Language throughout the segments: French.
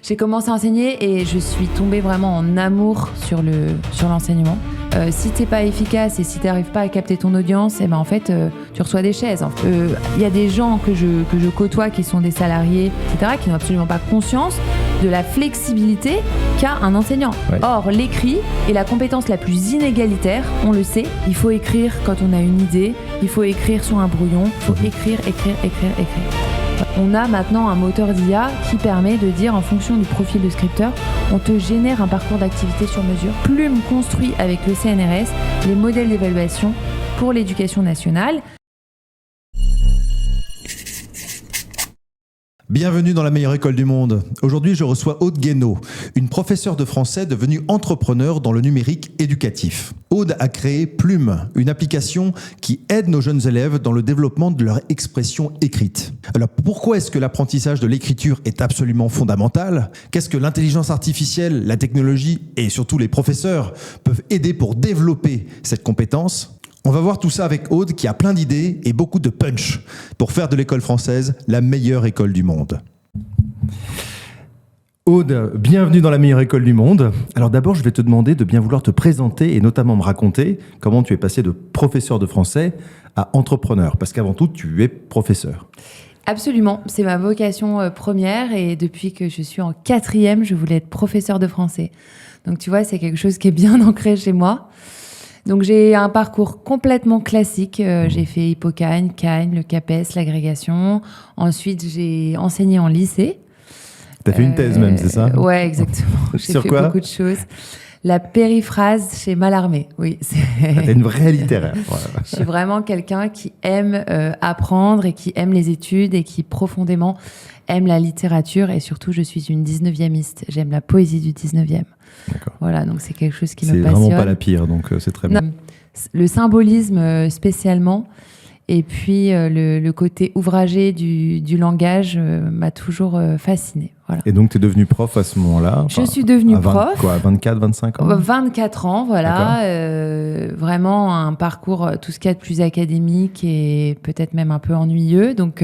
J'ai commencé à enseigner et je suis tombée vraiment en amour sur l'enseignement. Si t'es pas efficace et si t'arrives pas à capter ton audience, en fait, tu reçois des chaises. Y a des gens que je côtoie qui sont des salariés, etc., qui n'ont absolument pas conscience de la flexibilité qu'a un enseignant. Ouais. Or, l'écrit est la compétence la plus inégalitaire, on le sait. Il faut écrire quand on a une idée, il faut écrire sur un brouillon, il faut écrire. On a maintenant un moteur d'IA qui permet de dire, en fonction du profil de scripteur, on te génère un parcours d'activité sur mesure. Plume construit avec le CNRS les modèles d'évaluation pour l'éducation nationale. Bienvenue dans la meilleure école du monde. Aujourd'hui, je reçois Aude Guénaud, une professeure de français devenue entrepreneur dans le numérique éducatif. Aude a créé Plume, une application qui aide nos jeunes élèves dans le développement de leur expression écrite. Alors pourquoi est-ce que l'apprentissage de l'écriture est absolument fondamental ? Qu'est-ce que l'intelligence artificielle, la technologie et surtout les professeurs peuvent aider pour développer cette compétence ? On va voir tout ça avec Aude qui a plein d'idées et beaucoup de punch pour faire de l'école française la meilleure école du monde. Aude, bienvenue dans la meilleure école du monde. Alors d'abord, je vais te demander de bien vouloir te présenter et notamment me raconter comment tu es passé de professeur de français à entrepreneur. Parce qu'avant tout, tu es professeur. Absolument, c'est ma vocation première et depuis que je suis en 4e, je voulais être professeur de français. Donc tu vois, c'est quelque chose qui est bien ancré chez moi. Donc j'ai un parcours complètement classique. J'ai fait Hippocane, Cagne, le CAPES, l'agrégation. Ensuite, j'ai enseigné en lycée. T'as fait une thèse même, c'est ça ? Ouais, exactement. J'ai Sur fait quoi ? Beaucoup de choses. La périphrase chez Mallarmé, oui. T'es une vraie littéraire. Ouais. Je suis vraiment quelqu'un qui aime apprendre et qui aime les études et qui profondément aime la littérature. Et surtout, je suis une 19e-iste. J'aime la poésie du 19e. D'accord. Voilà, donc c'est quelque chose qui me passionne. C'est vraiment pas la pire, donc c'est très bien. Le symbolisme spécialement, et puis le côté ouvragé du langage m'a toujours fascinée. Voilà. Et donc tu es devenue prof à ce moment-là ? Je suis devenue prof. Quoi, 24, 25 ans ? 24 ans, voilà. Vraiment un parcours, tout ce qu'il y a de plus académique et peut-être même un peu ennuyeux. Donc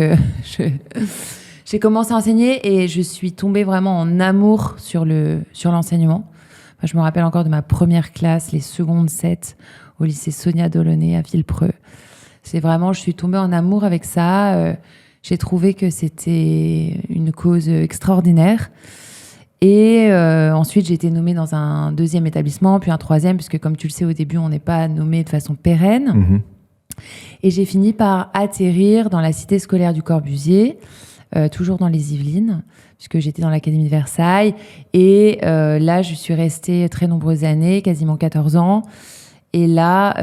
j'ai commencé à enseigner et je suis tombée vraiment en amour sur l'enseignement. Je me rappelle encore de ma première classe, les secondes 7, au lycée Sonia Delaunay à Villepreux. C'est vraiment, je suis tombée en amour avec ça. J'ai trouvé que c'était une cause extraordinaire. Et ensuite, j'ai été nommée dans un 2e établissement, puis un 3e, puisque comme tu le sais, au début, on n'est pas nommé de façon pérenne. Mmh. Et j'ai fini par atterrir dans la cité scolaire du Corbusier, toujours dans les Yvelines, puisque j'étais dans l'Académie de Versailles. Et là, je suis restée très nombreuses années, quasiment 14 ans. Et là,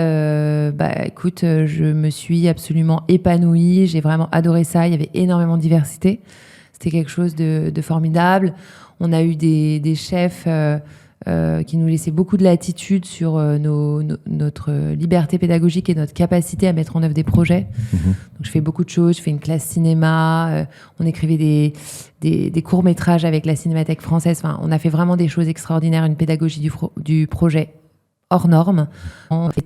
écoute, je me suis absolument épanouie. J'ai vraiment adoré ça. Il y avait énormément de diversité. C'était quelque chose de formidable. On a eu des chefs qui nous laissaient beaucoup de latitude sur notre liberté pédagogique et notre capacité à mettre en œuvre des projets. Mmh. Donc, je fais beaucoup de choses. Je fais une classe cinéma. On écrivait des courts-métrages avec la Cinémathèque française. Enfin, on a fait vraiment des choses extraordinaires, une pédagogie du projet hors norme.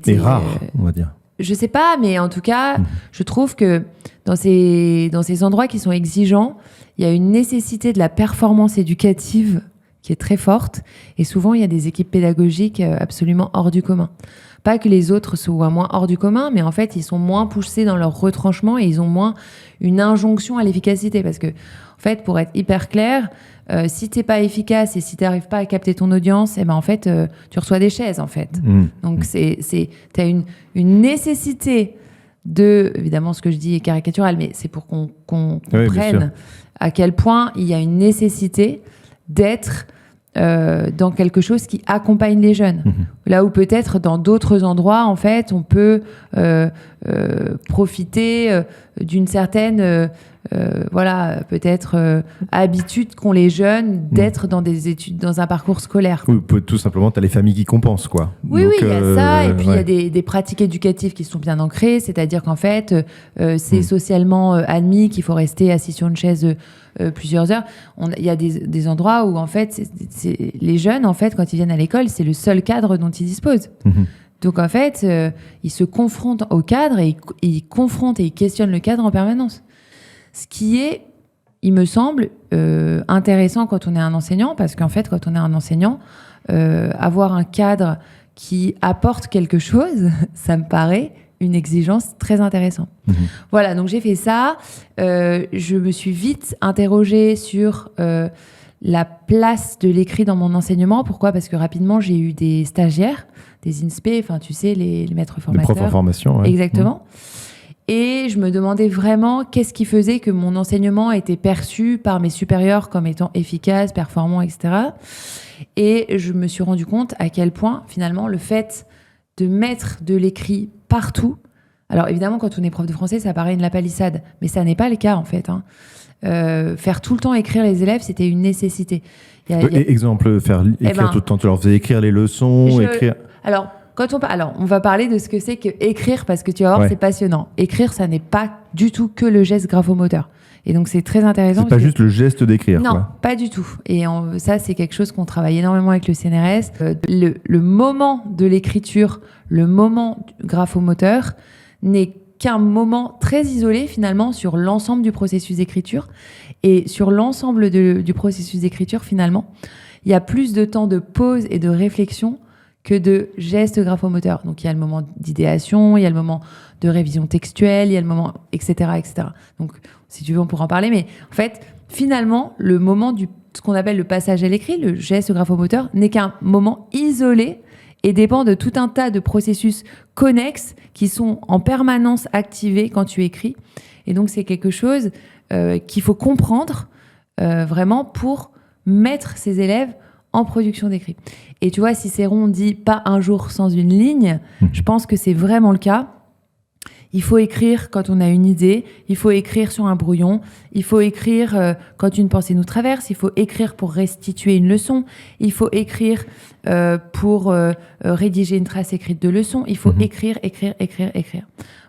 Et rare, on va dire. Je sais pas, mais en tout cas, je trouve que dans ces endroits qui sont exigeants, il y a une nécessité de la performance éducative qui est très forte. Et souvent, il y a des équipes pédagogiques absolument hors du commun. Pas que les autres soient moins hors du commun, mais en fait, ils sont moins poussés dans leur retranchement et ils ont moins une injonction à l'efficacité. Parce que, en fait, pour être hyper clair, si t'es pas efficace et si t'arrives pas à capter ton audience, en fait, tu reçois des chaises, en fait. Donc, t'as une nécessité de... Évidemment, ce que je dis est caricatural, mais c'est pour qu'on comprenne à quel point il y a une nécessité d'être dans quelque chose qui accompagne les jeunes. Là où peut-être dans d'autres endroits, en fait, on peut profiter d'une certaine peut-être habitude qu'ont les jeunes d'être dans des études, dans un parcours scolaire. Oui, tout simplement, tu as les familles qui compensent, quoi. Oui, il y a ça, et puis il y a des pratiques éducatives qui sont bien ancrées, c'est-à-dire qu'en fait, c'est socialement admis qu'il faut rester assis sur une chaise plusieurs heures. Il y a des endroits où, en fait, les jeunes, en fait, quand ils viennent à l'école, c'est le seul cadre dont ils disposent. Donc, en fait, ils se confrontent au cadre et ils confrontent et ils questionnent le cadre en permanence. Ce qui est il me semble intéressant quand on est un enseignant, parce qu'en fait, quand on est un enseignant, avoir un cadre qui apporte quelque chose, ça me paraît une exigence très intéressante. Voilà, donc j'ai fait ça. Je me suis vite interrogée sur la place de l'écrit dans mon enseignement. Pourquoi ? Parce que rapidement, j'ai eu des stagiaires, des INSPE, enfin tu sais, les maîtres formateurs. Les profs en formation, ouais. Exactement. Et je me demandais vraiment qu'est-ce qui faisait que mon enseignement était perçu par mes supérieurs comme étant efficace, performant, etc. Et je me suis rendu compte à quel point, finalement, le fait de mettre de l'écrit partout. Alors, évidemment, quand on est prof de français, ça paraît une lapalissade, mais ça n'est pas le cas, en fait. Faire tout le temps écrire les élèves, c'était une nécessité. Exemple, faire écrire tout le temps. Tu leur faisais écrire les leçons, écrire... Alors, on va parler de ce que c'est que écrire, parce que tu vas voir, c'est passionnant. Écrire, ça n'est pas du tout que le geste graphomoteur. Et donc, c'est très intéressant. C'est pas juste le geste d'écrire. Non, pas du tout. Et ça, c'est quelque chose qu'on travaille énormément avec le CNRS. Le moment de l'écriture, le moment graphomoteur, n'est qu'un moment très isolé, finalement, sur l'ensemble du processus d'écriture. Et sur l'ensemble du processus d'écriture, finalement, il y a plus de temps de pause et de réflexion que de gestes graphomoteurs. Donc, il y a le moment d'idéation, il y a le moment de révision textuelle, il y a le moment, etc., etc. Donc, si tu veux, on pourra en parler. Mais en fait, finalement, le moment ce qu'on appelle le passage à l'écrit, le geste graphomoteur, n'est qu'un moment isolé et dépend de tout un tas de processus connexes qui sont en permanence activés quand tu écris. Et donc, c'est quelque chose qu'il faut comprendre vraiment pour mettre ses élèves en production d'écrit. Et tu vois, Cicéron dit « pas un jour sans une ligne », je pense que c'est vraiment le cas. Il faut écrire quand on a une idée, il faut écrire sur un brouillon, il faut écrire quand une pensée nous traverse, il faut écrire pour restituer une leçon, il faut écrire pour rédiger une trace écrite de leçon, il faut écrire.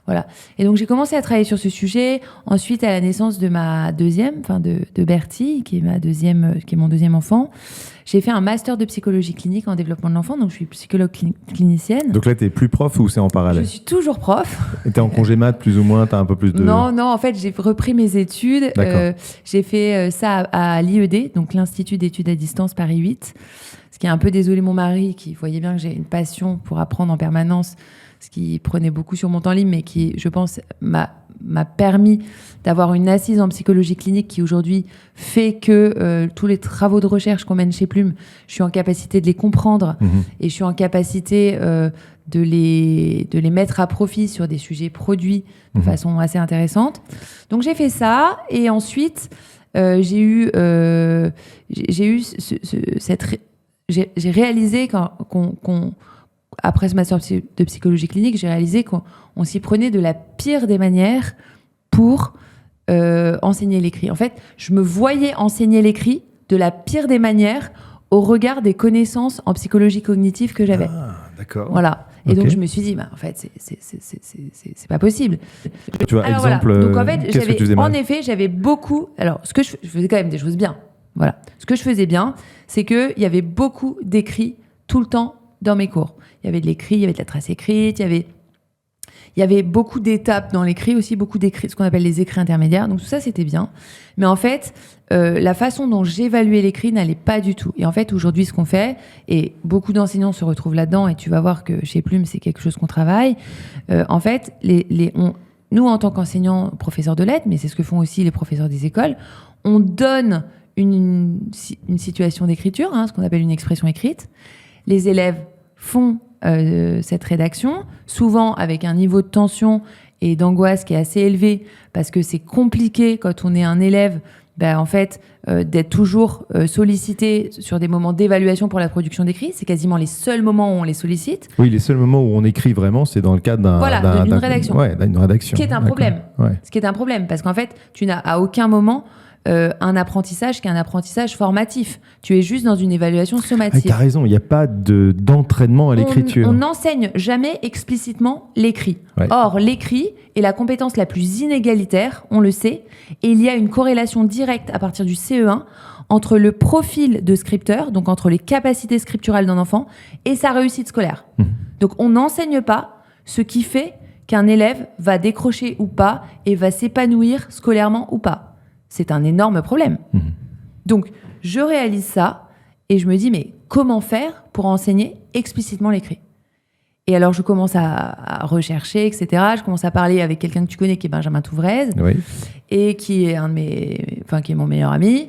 Voilà. Et donc, j'ai commencé à travailler sur ce sujet. Ensuite, à la naissance de ma deuxième, de Bertie, qui est mon deuxième enfant, j'ai fait un master de psychologie clinique en développement de l'enfant. Donc, je suis psychologue clinicienne. Donc là, t'es plus prof ou c'est en parallèle ? Je suis toujours prof. Et t'es en congé mat, plus ou moins, t'as un peu plus de... Non, en fait, j'ai repris mes études. J'ai fait ça à l'IED, donc l'Institut d'études à distance Paris 8. Ce qui a un peu désolé mon mari, qui voyait bien que j'ai une passion pour apprendre en permanence, ce qui prenait beaucoup sur mon temps libre, mais qui, je pense, m'a permis d'avoir une assise en psychologie clinique qui, aujourd'hui, fait que tous les travaux de recherche qu'on mène chez Plume, je suis en capacité de les comprendre et je suis en capacité de les mettre à profit sur des sujets produits de façon assez intéressante. Donc, j'ai fait ça et ensuite, j'ai réalisé après ce master de psychologie clinique, j'ai réalisé qu'on s'y prenait de la pire des manières pour enseigner l'écrit. En fait, je me voyais enseigner l'écrit de la pire des manières au regard des connaissances en psychologie cognitive que j'avais. Ah, d'accord. Voilà. Et donc, je me suis dit, en fait, c'est pas possible. Tu vois, exemple, voilà. Donc, en fait, qu'est-ce que tu faisais mal ? En effet, j'avais beaucoup... Alors, je faisais quand même des choses bien. Voilà. Ce que je faisais bien, c'est qu'il y avait beaucoup d'écrits tout le temps dans mes cours. Il y avait de l'écrit, il y avait de la trace écrite, il y avait beaucoup d'étapes dans l'écrit, aussi beaucoup d'écrits, ce qu'on appelle les écrits intermédiaires. Donc tout ça, c'était bien. Mais en fait, la façon dont j'évaluais l'écrit n'allait pas du tout. Et en fait, aujourd'hui, ce qu'on fait, et beaucoup d'enseignants se retrouvent là-dedans, et tu vas voir que chez Plume, c'est quelque chose qu'on travaille. En fait, nous, en tant qu'enseignants, professeurs de lettres, mais c'est ce que font aussi les professeurs des écoles, on donne une situation d'écriture, ce qu'on appelle une expression écrite. Les élèves font cette rédaction, souvent avec un niveau de tension et d'angoisse qui est assez élevé, parce que c'est compliqué quand on est un élève, en fait, d'être toujours sollicité sur des moments d'évaluation pour la production d'écrits. C'est quasiment les seuls moments où on les sollicite. Oui, les seuls moments où on écrit vraiment, c'est dans le cadre d'une rédaction. Ouais, d'une rédaction. Ce qui est un problème. Ouais. Ce qui est un problème, parce qu'en fait, tu n'as à aucun moment un apprentissage qui est un apprentissage formatif. Tu es juste dans une évaluation sommative. Tu as raison, il n'y a pas d'entraînement à l'écriture. On n'enseigne jamais explicitement l'écrit. Ouais. Or, l'écrit est la compétence la plus inégalitaire, on le sait, et il y a une corrélation directe à partir du CE1 entre le profil de scripteur, donc entre les capacités scripturales d'un enfant, et sa réussite scolaire. Donc, on n'enseigne pas ce qui fait qu'un élève va décrocher ou pas et va s'épanouir scolairement ou pas. c'est un énorme problème. Donc, je réalise ça et je me dis, mais comment faire pour enseigner explicitement l'écrit ? Et alors, je commence à rechercher, etc. Je commence à parler avec quelqu'un que tu connais, qui est Benjamin Touvrez, et qui est qui est mon meilleur ami,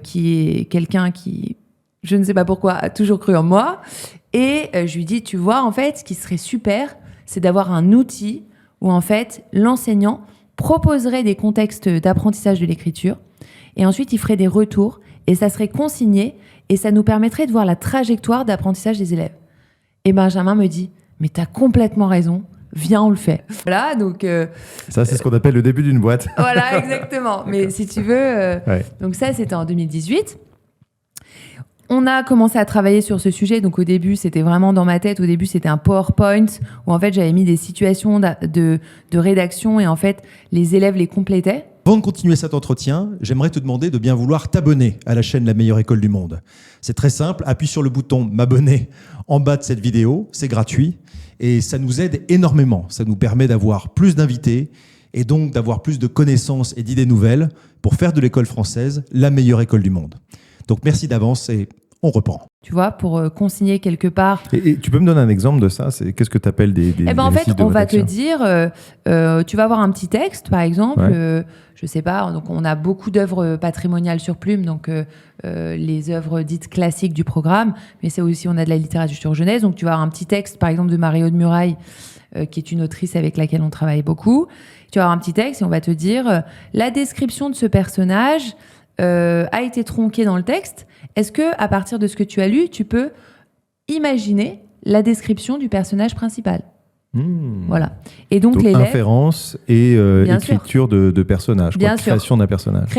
qui est quelqu'un qui, je ne sais pas pourquoi, a toujours cru en moi. Et je lui dis, tu vois, en fait, ce qui serait super, c'est d'avoir un outil où, en fait, l'enseignant proposerait des contextes d'apprentissage de l'écriture, et ensuite, il ferait des retours, et ça serait consigné, et ça nous permettrait de voir la trajectoire d'apprentissage des élèves. Et Benjamin me dit, mais t'as complètement raison, viens, on le fait. Voilà, donc... ça, c'est ce qu'on appelle le début d'une boîte. Voilà, exactement. Mais si tu veux... Donc ça, c'était en 2018. On a commencé à travailler sur ce sujet. Donc au début, c'était vraiment dans ma tête. Au début, c'était un PowerPoint où en fait, j'avais mis des situations de rédaction et en fait, les élèves les complétaient. Avant de continuer cet entretien, j'aimerais te demander de bien vouloir t'abonner à la chaîne La Meilleure École du Monde. C'est très simple, appuie sur le bouton m'abonner en bas de cette vidéo, c'est gratuit et ça nous aide énormément. Ça nous permet d'avoir plus d'invités et donc d'avoir plus de connaissances et d'idées nouvelles pour faire de l'école française la meilleure école du monde. Donc merci d'avance et on reprend. Tu vois, pour consigner quelque part. Et tu peux me donner un exemple de ça ? Qu'est-ce que tu appelles des en fait, de on va te rédaction ? dire, tu vas avoir un petit texte, par exemple. Je sais pas, donc on a beaucoup d'œuvres patrimoniales sur Plume, donc les œuvres dites classiques du programme, mais c'est aussi, on a de la littérature jeunesse. Donc tu vas avoir un petit texte, par exemple, de Marie-Aude Muraille, qui est une autrice avec laquelle on travaille beaucoup. Tu vas avoir un petit texte et on va te dire la description de ce personnage a été tronquée dans le texte. Est-ce que, à partir de ce que tu as lu, tu peux imaginer la description du personnage principal ? Voilà. Et donc l'élève... inférence et écriture de personnage, création d'un personnage.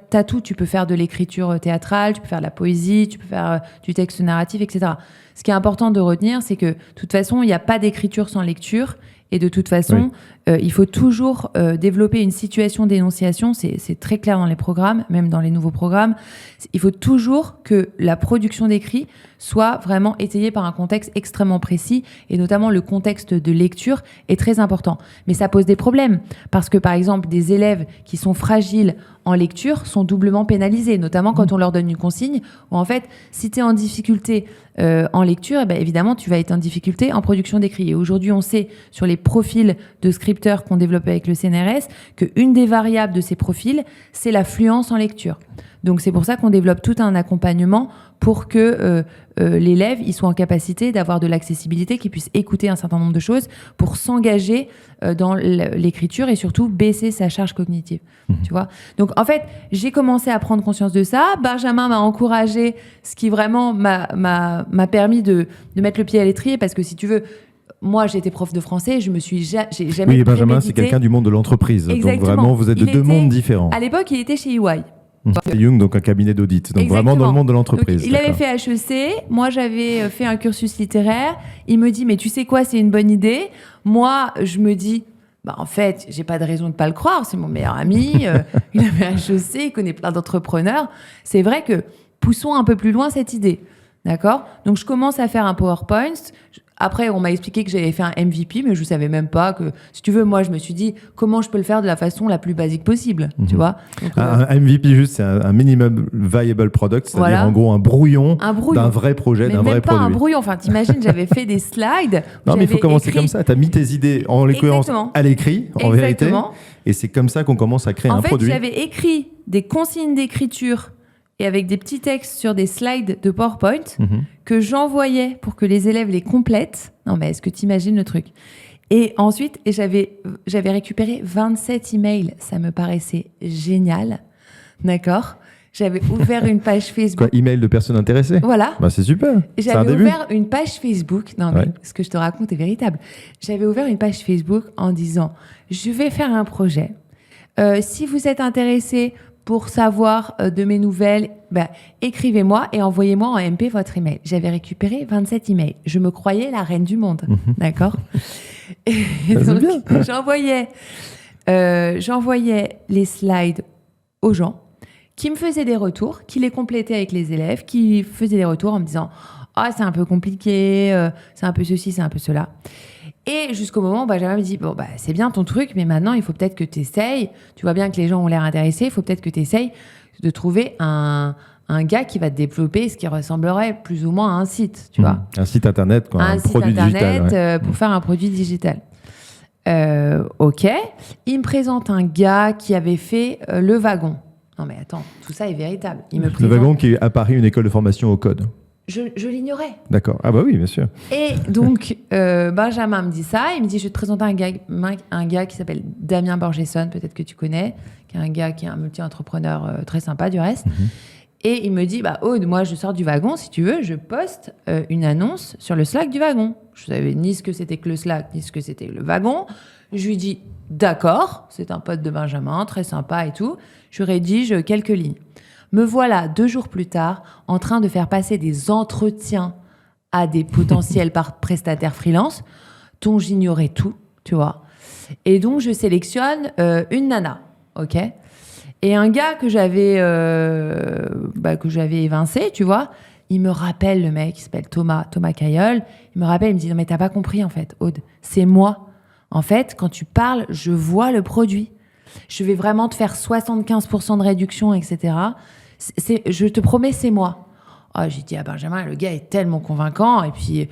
T'as tout. Tu peux faire de l'écriture théâtrale, tu peux faire de la poésie, tu peux faire du texte narratif, etc. Ce qui est important de retenir, c'est que de toute façon, il n'y a pas d'écriture sans lecture. Et de toute façon, il faut toujours développer une situation d'énonciation. C'est très clair dans les programmes, même dans les nouveaux programmes. Il faut toujours que la production d'écrit soit vraiment étayée par un contexte extrêmement précis. Et notamment, le contexte de lecture est très important. Mais ça pose des problèmes. Parce que, par exemple, des élèves qui sont fragiles en lecture sont doublement pénalisés, notamment quand on leur donne une consigne où, en fait, si tu es en difficulté en lecture, eh ben, évidemment, tu vas être en difficulté en production d'écrit. Et aujourd'hui, on sait, sur les profils de scripteurs qu'on développe avec le CNRS, qu'une des variables de ces profils, c'est la fluence en lecture. Donc, c'est pour ça qu'on développe tout un accompagnement pour que l'élève il soit en capacité d'avoir de l'accessibilité, qu'il puisse écouter un certain nombre de choses pour s'engager dans l'écriture et surtout baisser sa charge cognitive. Tu vois ? Donc, en fait, j'ai commencé à prendre conscience de ça. Benjamin m'a encouragé, ce qui vraiment m'a permis de mettre le pied à l'étrier parce que, si tu veux, moi, j'étais prof de français, j'ai jamais Oui, Benjamin, c'est quelqu'un du monde de l'entreprise. Exactement. Donc, vraiment, vous êtes de deux mondes différents. À l'époque, il était chez EY. Young, donc un cabinet d'audit. Donc Exactement. vraiment dans le monde de l'entreprise. Donc, il avait fait HEC, moi j'avais fait un cursus littéraire. Il me dit, mais tu sais quoi, c'est une bonne idée. Moi, je me dis, en fait, j'ai pas de raison de pas le croire, c'est mon meilleur ami, il a fait HEC, il connaît plein d'entrepreneurs. C'est vrai que poussons un peu plus loin cette idée. D'accord ? Donc je commence à faire un PowerPoint. Après, on m'a expliqué que j'avais fait un MVP, mais je ne savais même pas que... Si tu veux, moi, je me suis dit, comment je peux le faire de la façon la plus basique possible, tu vois ? Donc, un MVP, juste, c'est un minimum viable product, c'est-à-dire en gros un brouillon d'un vrai projet, d'un vrai produit. Mais même pas un brouillon. Enfin, t'imagines, j'avais fait des slides. Non, mais il faut commencer comme ça. Tu as mis tes idées, en l'occurrence, à l'écrit, en vérité. Et c'est comme ça qu'on commence à créer un produit. En fait, j'avais écrit des consignes d'écriture et avec des petits textes sur des slides de PowerPoint que j'envoyais pour que les élèves les complètent. Non, mais est-ce que tu imagines le truc ? Et ensuite, j'avais récupéré 27 emails. Ça me paraissait génial. D'accord ? J'avais ouvert une page Facebook. Quoi, email de personnes intéressées ? Voilà. C'est super. J'avais ouvert une page Facebook. Non, mais ce que je te raconte est véritable. J'avais ouvert une page Facebook en disant « Je vais faire un projet. Si vous êtes intéressé pour savoir de mes nouvelles, écrivez-moi et envoyez-moi en MP votre email. » J'avais récupéré 27 emails. Je me croyais la reine du monde. D'accord ? Et donc, j'envoyais les slides aux gens qui me faisaient des retours, qui les complétaient avec les élèves, qui faisaient des retours en me disant « Ah, c'est un peu compliqué, c'est un peu ceci, c'est un peu cela. » Et jusqu'au moment où Benjamin me dit, bon, bah, c'est bien ton truc, mais maintenant, il faut peut-être que tu essayes. Tu vois bien que les gens ont l'air intéressés. Il faut peut-être que tu essayes de trouver un gars qui va te développer ce qui ressemblerait plus ou moins à un site, tu vois. Un site internet, quoi. Un site produit internet digital. pour faire un produit digital. Ok. Il me présente un gars qui avait fait Le Wagon. Non mais attends, tout ça est véritable. Il me Le présente... Wagon qui est à Paris, une école de formation au code. Je l'ignorais. D'accord. Ah bah oui, bien sûr. Et donc, Benjamin me dit ça. Il me dit, je vais te présenter un gars qui s'appelle Damien Borgesson, peut-être que tu connais, qui est un multi-entrepreneur très sympa du reste. Et il me dit, bah, Aude, moi, je sors du Wagon, si tu veux, je poste une annonce sur le Slack du Wagon. Je savais ni ce que c'était que le Slack, ni ce que c'était le Wagon. Je lui dis, d'accord, c'est un pote de Benjamin, très sympa et tout. Je rédige quelques lignes. Me voilà 2 jours plus tard en train de faire passer des entretiens à des potentiels prestataires freelance dont j'ignorais tout, tu vois. Et donc, je sélectionne une nana, ok ? Et un gars que j'avais évincé, tu vois, il me rappelle, le mec, il s'appelle Thomas Cailleul, il me rappelle, il me dit, non mais t'as pas compris en fait, Aude, c'est moi. En fait, quand tu parles, je vois le produit. Je vais vraiment te faire 75% de réduction, etc. Je te promets, c'est moi. Oh, j'ai dit à Benjamin, le gars est tellement convaincant. Et puis,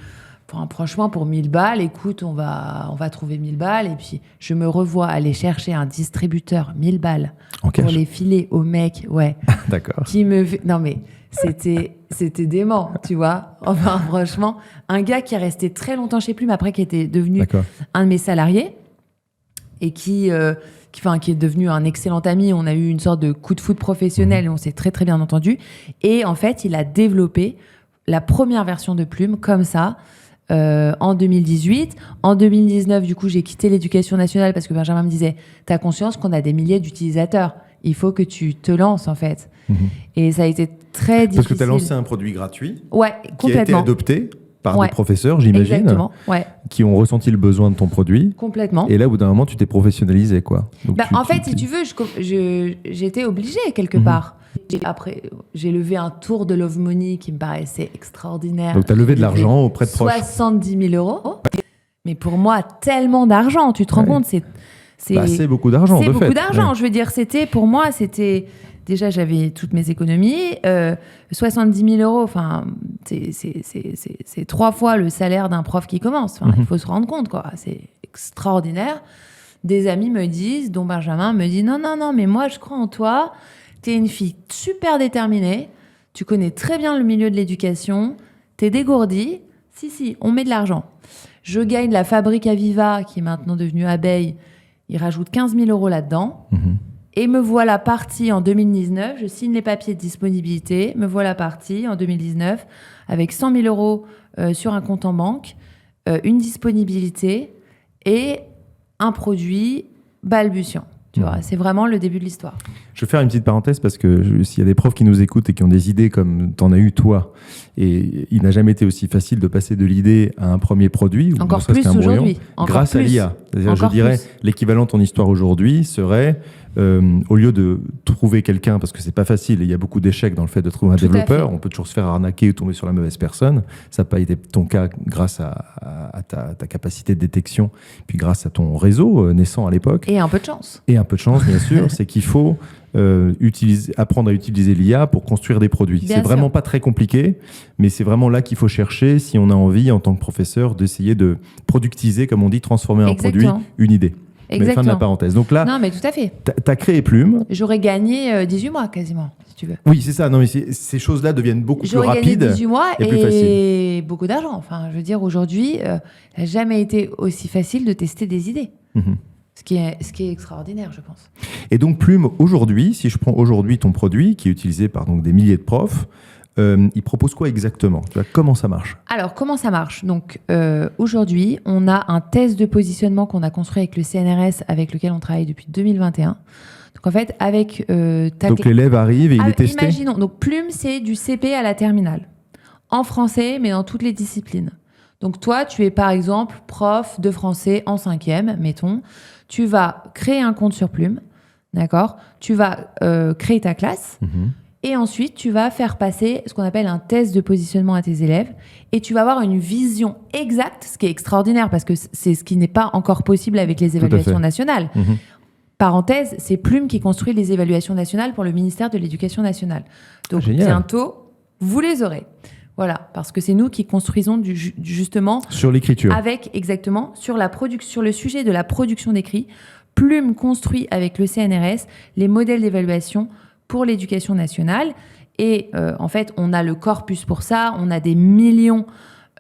franchement, pour 1000 balles, écoute, on va trouver 1000 balles. Et puis, je me revois aller chercher un distributeur 1000 balles pour les filer au mec. Ouais. D'accord. Qui me fait... Non, mais c'était dément, tu vois. Enfin, franchement, un gars qui est resté très longtemps chez Plume, après qui était devenu un de mes salariés et qui est devenu un excellent ami. On a eu une sorte de coup de foot professionnel et on s'est très, très bien entendu. Et en fait, il a développé la première version de Plume comme ça en 2018. En 2019, du coup, j'ai quitté l'éducation nationale parce que Benjamin me disait « T'as conscience qu'on a des milliers d'utilisateurs. Il faut que tu te lances, en fait. Et ça a été très difficile. Parce que tu as lancé un produit gratuit complètement. Qui a été adopté par des professeurs, j'imagine, exactement, qui ont ressenti le besoin de ton produit. Complètement. Et là, au bout d'un moment, tu t'es professionnalisé, quoi. Donc, en fait, si tu veux, j'étais obligée quelque part. Après, j'ai levé un tour de Love Money qui me paraissait extraordinaire. Donc, tu as levé de l'argent auprès de proches. 70 000 €. Mais pour moi, tellement d'argent. Tu te rends compte, c'est beaucoup d'argent, C'est de fait. beaucoup d'argent. Je veux dire, pour moi, c'était... Déjà, j'avais toutes mes économies. 70 000 €, enfin, c'est 3 fois le salaire d'un prof qui commence. Enfin, il faut se rendre compte, quoi. C'est extraordinaire. Des amis me disent, dont Benjamin me dit, non, mais moi, je crois en toi. T'es une fille super déterminée. Tu connais très bien le milieu de l'éducation. T'es dégourdie. Si, on met de l'argent. Je gagne la fabrique Aviva, qui est maintenant devenue Abeille. Il rajoute 15 000 € là-dedans. Et me voilà partie en 2019. Je signe les papiers de disponibilité. Me voilà partie en 2019 avec 100 000 € sur un compte en banque, une disponibilité et un produit balbutiant. Tu vois, c'est vraiment le début de l'histoire. Je vais faire une petite parenthèse parce que s'il y a des profs qui nous écoutent et qui ont des idées comme t'en as eu toi, et il n'a jamais été aussi facile de passer de l'idée à un premier produit, ou encore plus aujourd'hui, grâce à l'IA. C'est-à-dire, je dirais, l'équivalent de ton histoire aujourd'hui serait, au lieu de trouver quelqu'un, parce que c'est pas facile, et il y a beaucoup d'échecs dans le fait de trouver un développeur, on peut toujours se faire arnaquer ou tomber sur la mauvaise personne. Ça n'a pas été ton cas grâce à ta capacité de détection, puis grâce à ton réseau naissant à l'époque. Et un peu de chance. Et un peu de chance, bien sûr, c'est qu'il faut apprendre à utiliser l'IA pour construire des produits. C'est vraiment pas très compliqué, mais c'est vraiment là qu'il faut chercher si on a envie, en tant que professeur, d'essayer de productiser, comme on dit, transformer un produit, une idée. Mais fin de la parenthèse. Donc là, non, mais tout à fait. T'as créé Plume. J'aurais gagné 18 mois quasiment, si tu veux. Oui, c'est ça. Non, mais ces choses-là deviennent beaucoup plus rapides. J'aurais gagné 18 mois et plus faciles. Beaucoup d'argent. Enfin, je veux dire, aujourd'hui, il n'a jamais été aussi facile de tester des idées. Ce qui est extraordinaire, je pense. Et donc, Plume, aujourd'hui, si je prends aujourd'hui ton produit, qui est utilisé par donc, des milliers de profs, il propose quoi exactement ? Comment ça marche ? Alors, comment ça marche ? Donc, aujourd'hui, on a un test de positionnement qu'on a construit avec le CNRS, avec lequel on travaille depuis 2021. Donc, en fait, avec... donc, l'élève arrive et il est testé ? Imaginons. Donc, Plume, c'est du CP à la terminale. En français, mais dans toutes les disciplines. Donc, toi, tu es, par exemple, prof de français en 5e, mettons. Tu vas créer un compte sur Plume, d'accord ? Tu vas créer ta classe. Et ensuite, tu vas faire passer ce qu'on appelle un test de positionnement à tes élèves et tu vas avoir une vision exacte, ce qui est extraordinaire parce que c'est ce qui n'est pas encore possible avec les évaluations nationales. Parenthèse, c'est Plume qui construit les évaluations nationales pour le ministère de l'Éducation nationale. Donc bientôt, vous les aurez. Voilà, parce que c'est nous qui construisons justement... Sur l'écriture. Exactement, sur le sujet de la production d'écrit. Plume construit avec le CNRS les modèles d'évaluation pour l'éducation nationale. Et en fait, on a le corpus pour ça. On a des millions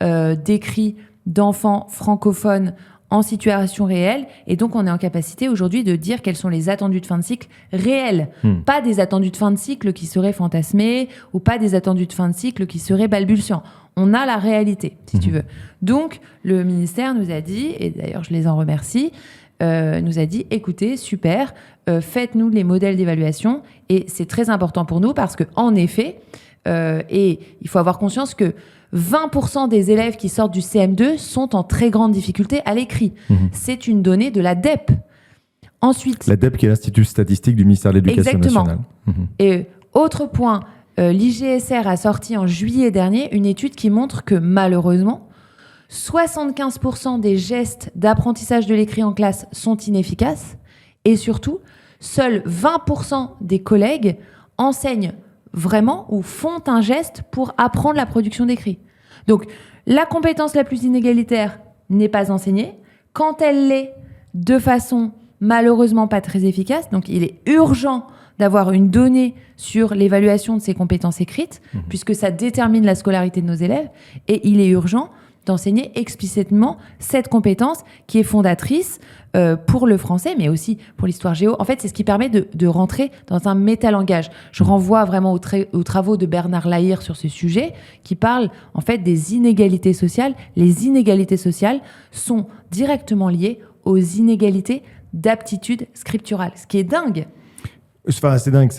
d'écrits d'enfants francophones en situation réelle. Et donc, on est en capacité aujourd'hui de dire quels sont les attendus de fin de cycle réels. Pas des attendus de fin de cycle qui seraient fantasmés ou pas des attendus de fin de cycle qui seraient balbutiants. On a la réalité, si tu veux. Donc, le ministère nous a dit, et d'ailleurs, je les en remercie, nous a dit, écoutez, super, faites-nous les modèles d'évaluation. Et c'est très important pour nous parce qu'en effet, et il faut avoir conscience que 20% des élèves qui sortent du CM2 sont en très grande difficulté à l'écrit. C'est une donnée de l'ADEP. Ensuite, l'ADEP qui est l'Institut statistique du ministère de l'Éducation nationale. Et autre point, l'IGSR a sorti en juillet dernier une étude qui montre que malheureusement, 75% des gestes d'apprentissage de l'écrit en classe sont inefficaces et surtout, seuls 20% des collègues enseignent vraiment ou font un geste pour apprendre la production d'écrit. Donc, la compétence la plus inégalitaire n'est pas enseignée. Quand elle l'est, de façon malheureusement pas très efficace, donc il est urgent d'avoir une donnée sur l'évaluation de ces compétences écrites, puisque ça détermine la scolarité de nos élèves, et il est urgent d'enseigner explicitement cette compétence qui est fondatrice pour le français, mais aussi pour l'histoire géo. En fait, c'est ce qui permet de rentrer dans un métalangage. Je renvoie vraiment aux travaux de Bernard Lahire sur ce sujet, qui parle en fait des inégalités sociales. Les inégalités sociales sont directement liées aux inégalités d'aptitude scripturale, ce qui est dingue. Enfin, c'est dingue.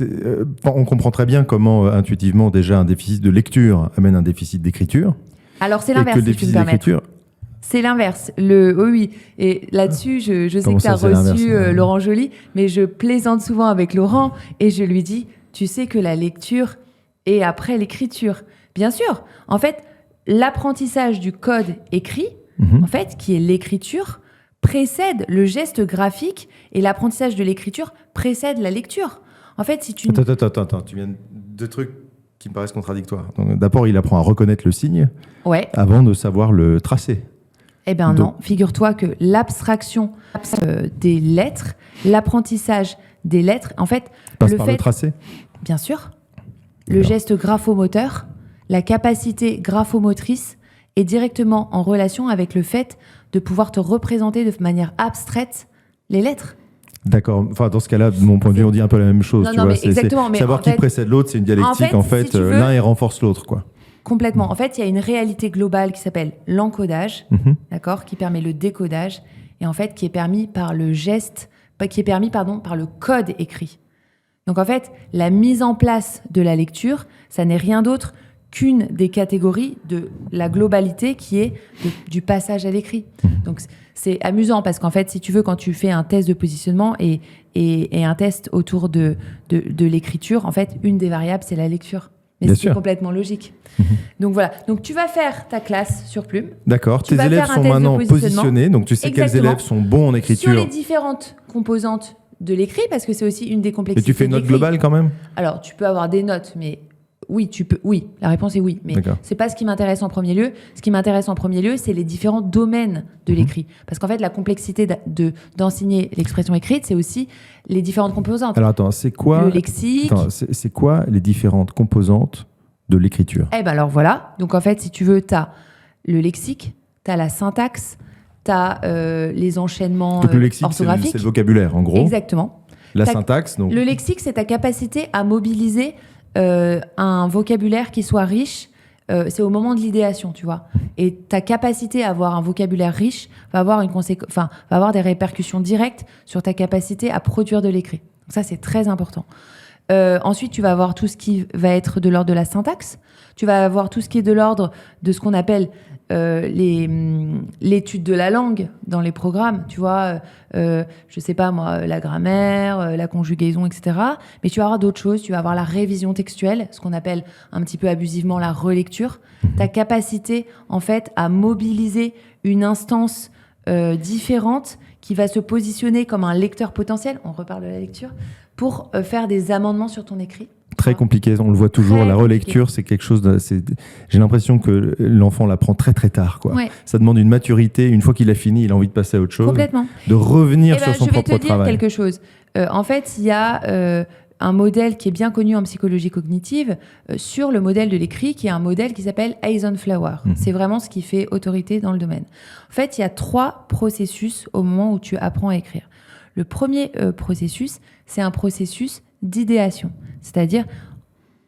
On comprend très bien comment, intuitivement, déjà, un déficit de lecture amène un déficit d'écriture. Alors, c'est l'inverse, si tu me permets. C'est l'inverse. Oui. Et là-dessus, je sais que tu as reçu Laurent Joly, mais je plaisante souvent avec Laurent et je lui dis, tu sais que la lecture est après l'écriture. Bien sûr. En fait, l'apprentissage du code écrit, en fait, qui est l'écriture, précède le geste graphique et l'apprentissage de l'écriture précède la lecture. En fait, si tu... Attends. Tu viens de deux trucs qui me paraissent contradictoires. Donc, d'abord, il apprend à reconnaître le signe avant de savoir le tracer. Eh bien non, figure-toi que l'abstraction des lettres, l'apprentissage des lettres, en fait... Passe par le tracé ? Bien sûr. Le geste graphomoteur, la capacité graphomotrice est directement en relation avec le fait de pouvoir te représenter de manière abstraite les lettres. D'accord. Enfin, dans ce cas-là, de mon point de vue, on dit un peu la même chose. Non, mais exactement. Mais savoir qui précède l'autre, c'est une dialectique. En fait, si l'un et renforce l'autre, quoi. Complètement. En fait, il y a une réalité globale qui s'appelle l'encodage, d'accord, qui permet le décodage, et en fait, qui est permis par le geste, par le code écrit. Donc, en fait, la mise en place de la lecture, ça n'est rien d'autre qu'une des catégories de la globalité qui est du passage à l'écrit. Donc, c'est amusant parce qu'en fait, si tu veux, quand tu fais un test de positionnement et un test autour de l'écriture, en fait, une des variables, c'est la lecture. Mais c'est complètement logique. Donc voilà. Donc tu vas faire ta classe sur Plume. D'accord. Tes élèves sont maintenant positionnés. Donc tu sais quels élèves sont bons en écriture. Sur les différentes composantes de l'écrit, parce que c'est aussi une des complexités. Et tu fais une note globale quand même ? Alors tu peux avoir des notes, mais oui, tu peux. Oui, la réponse est oui. Mais c'est pas ce qui m'intéresse en premier lieu. Ce qui m'intéresse en premier lieu, c'est les différents domaines de l'écrit. Parce qu'en fait, la complexité d'enseigner l'expression écrite, c'est aussi les différentes composantes. Alors attends, c'est quoi le lexique? C'est quoi les différentes composantes de l'écriture? Eh ben alors voilà. Donc en fait, si tu veux, tu as le lexique, tu as la syntaxe, tu as les enchaînements donc le lexique, orthographiques. C'est le vocabulaire, en gros. Exactement. La syntaxe, donc. Le lexique, c'est ta capacité à mobiliser un vocabulaire qui soit riche. C'est au moment de l'idéation, tu vois. Et ta capacité à avoir un vocabulaire riche va avoir des répercussions directes sur ta capacité à produire de l'écrit. Donc ça, c'est très important. Ensuite, tu vas avoir tout ce qui va être de l'ordre de la syntaxe. Tu vas avoir tout ce qui est de l'ordre de ce qu'on appelle l'étude de la langue dans les programmes, tu vois, je sais pas moi, la grammaire, la conjugaison, etc. Mais tu vas avoir d'autres choses, tu vas avoir la révision textuelle, ce qu'on appelle un petit peu abusivement la relecture, ta capacité en fait à mobiliser une instance différente qui va se positionner comme un lecteur potentiel, on reparle de la lecture, pour faire des amendements sur ton écrit. Très compliqué, on le voit toujours. La relecture, c'est quelque chose j'ai l'impression que l'enfant l'apprend très très tard, quoi. Ouais. Ça demande une maturité. Une fois qu'il a fini, il a envie de passer à autre chose. Complètement. De revenir sur son propre travail. Je vais te dire quelque chose. En fait, il y a un modèle qui est bien connu en psychologie cognitive sur le modèle de l'écrit, qui est un modèle qui s'appelle Eisenhower. C'est vraiment ce qui fait autorité dans le domaine. En fait, il y a 3 processus au moment où tu apprends à écrire. Le premier processus, c'est un processus d'idéation. C'est-à-dire,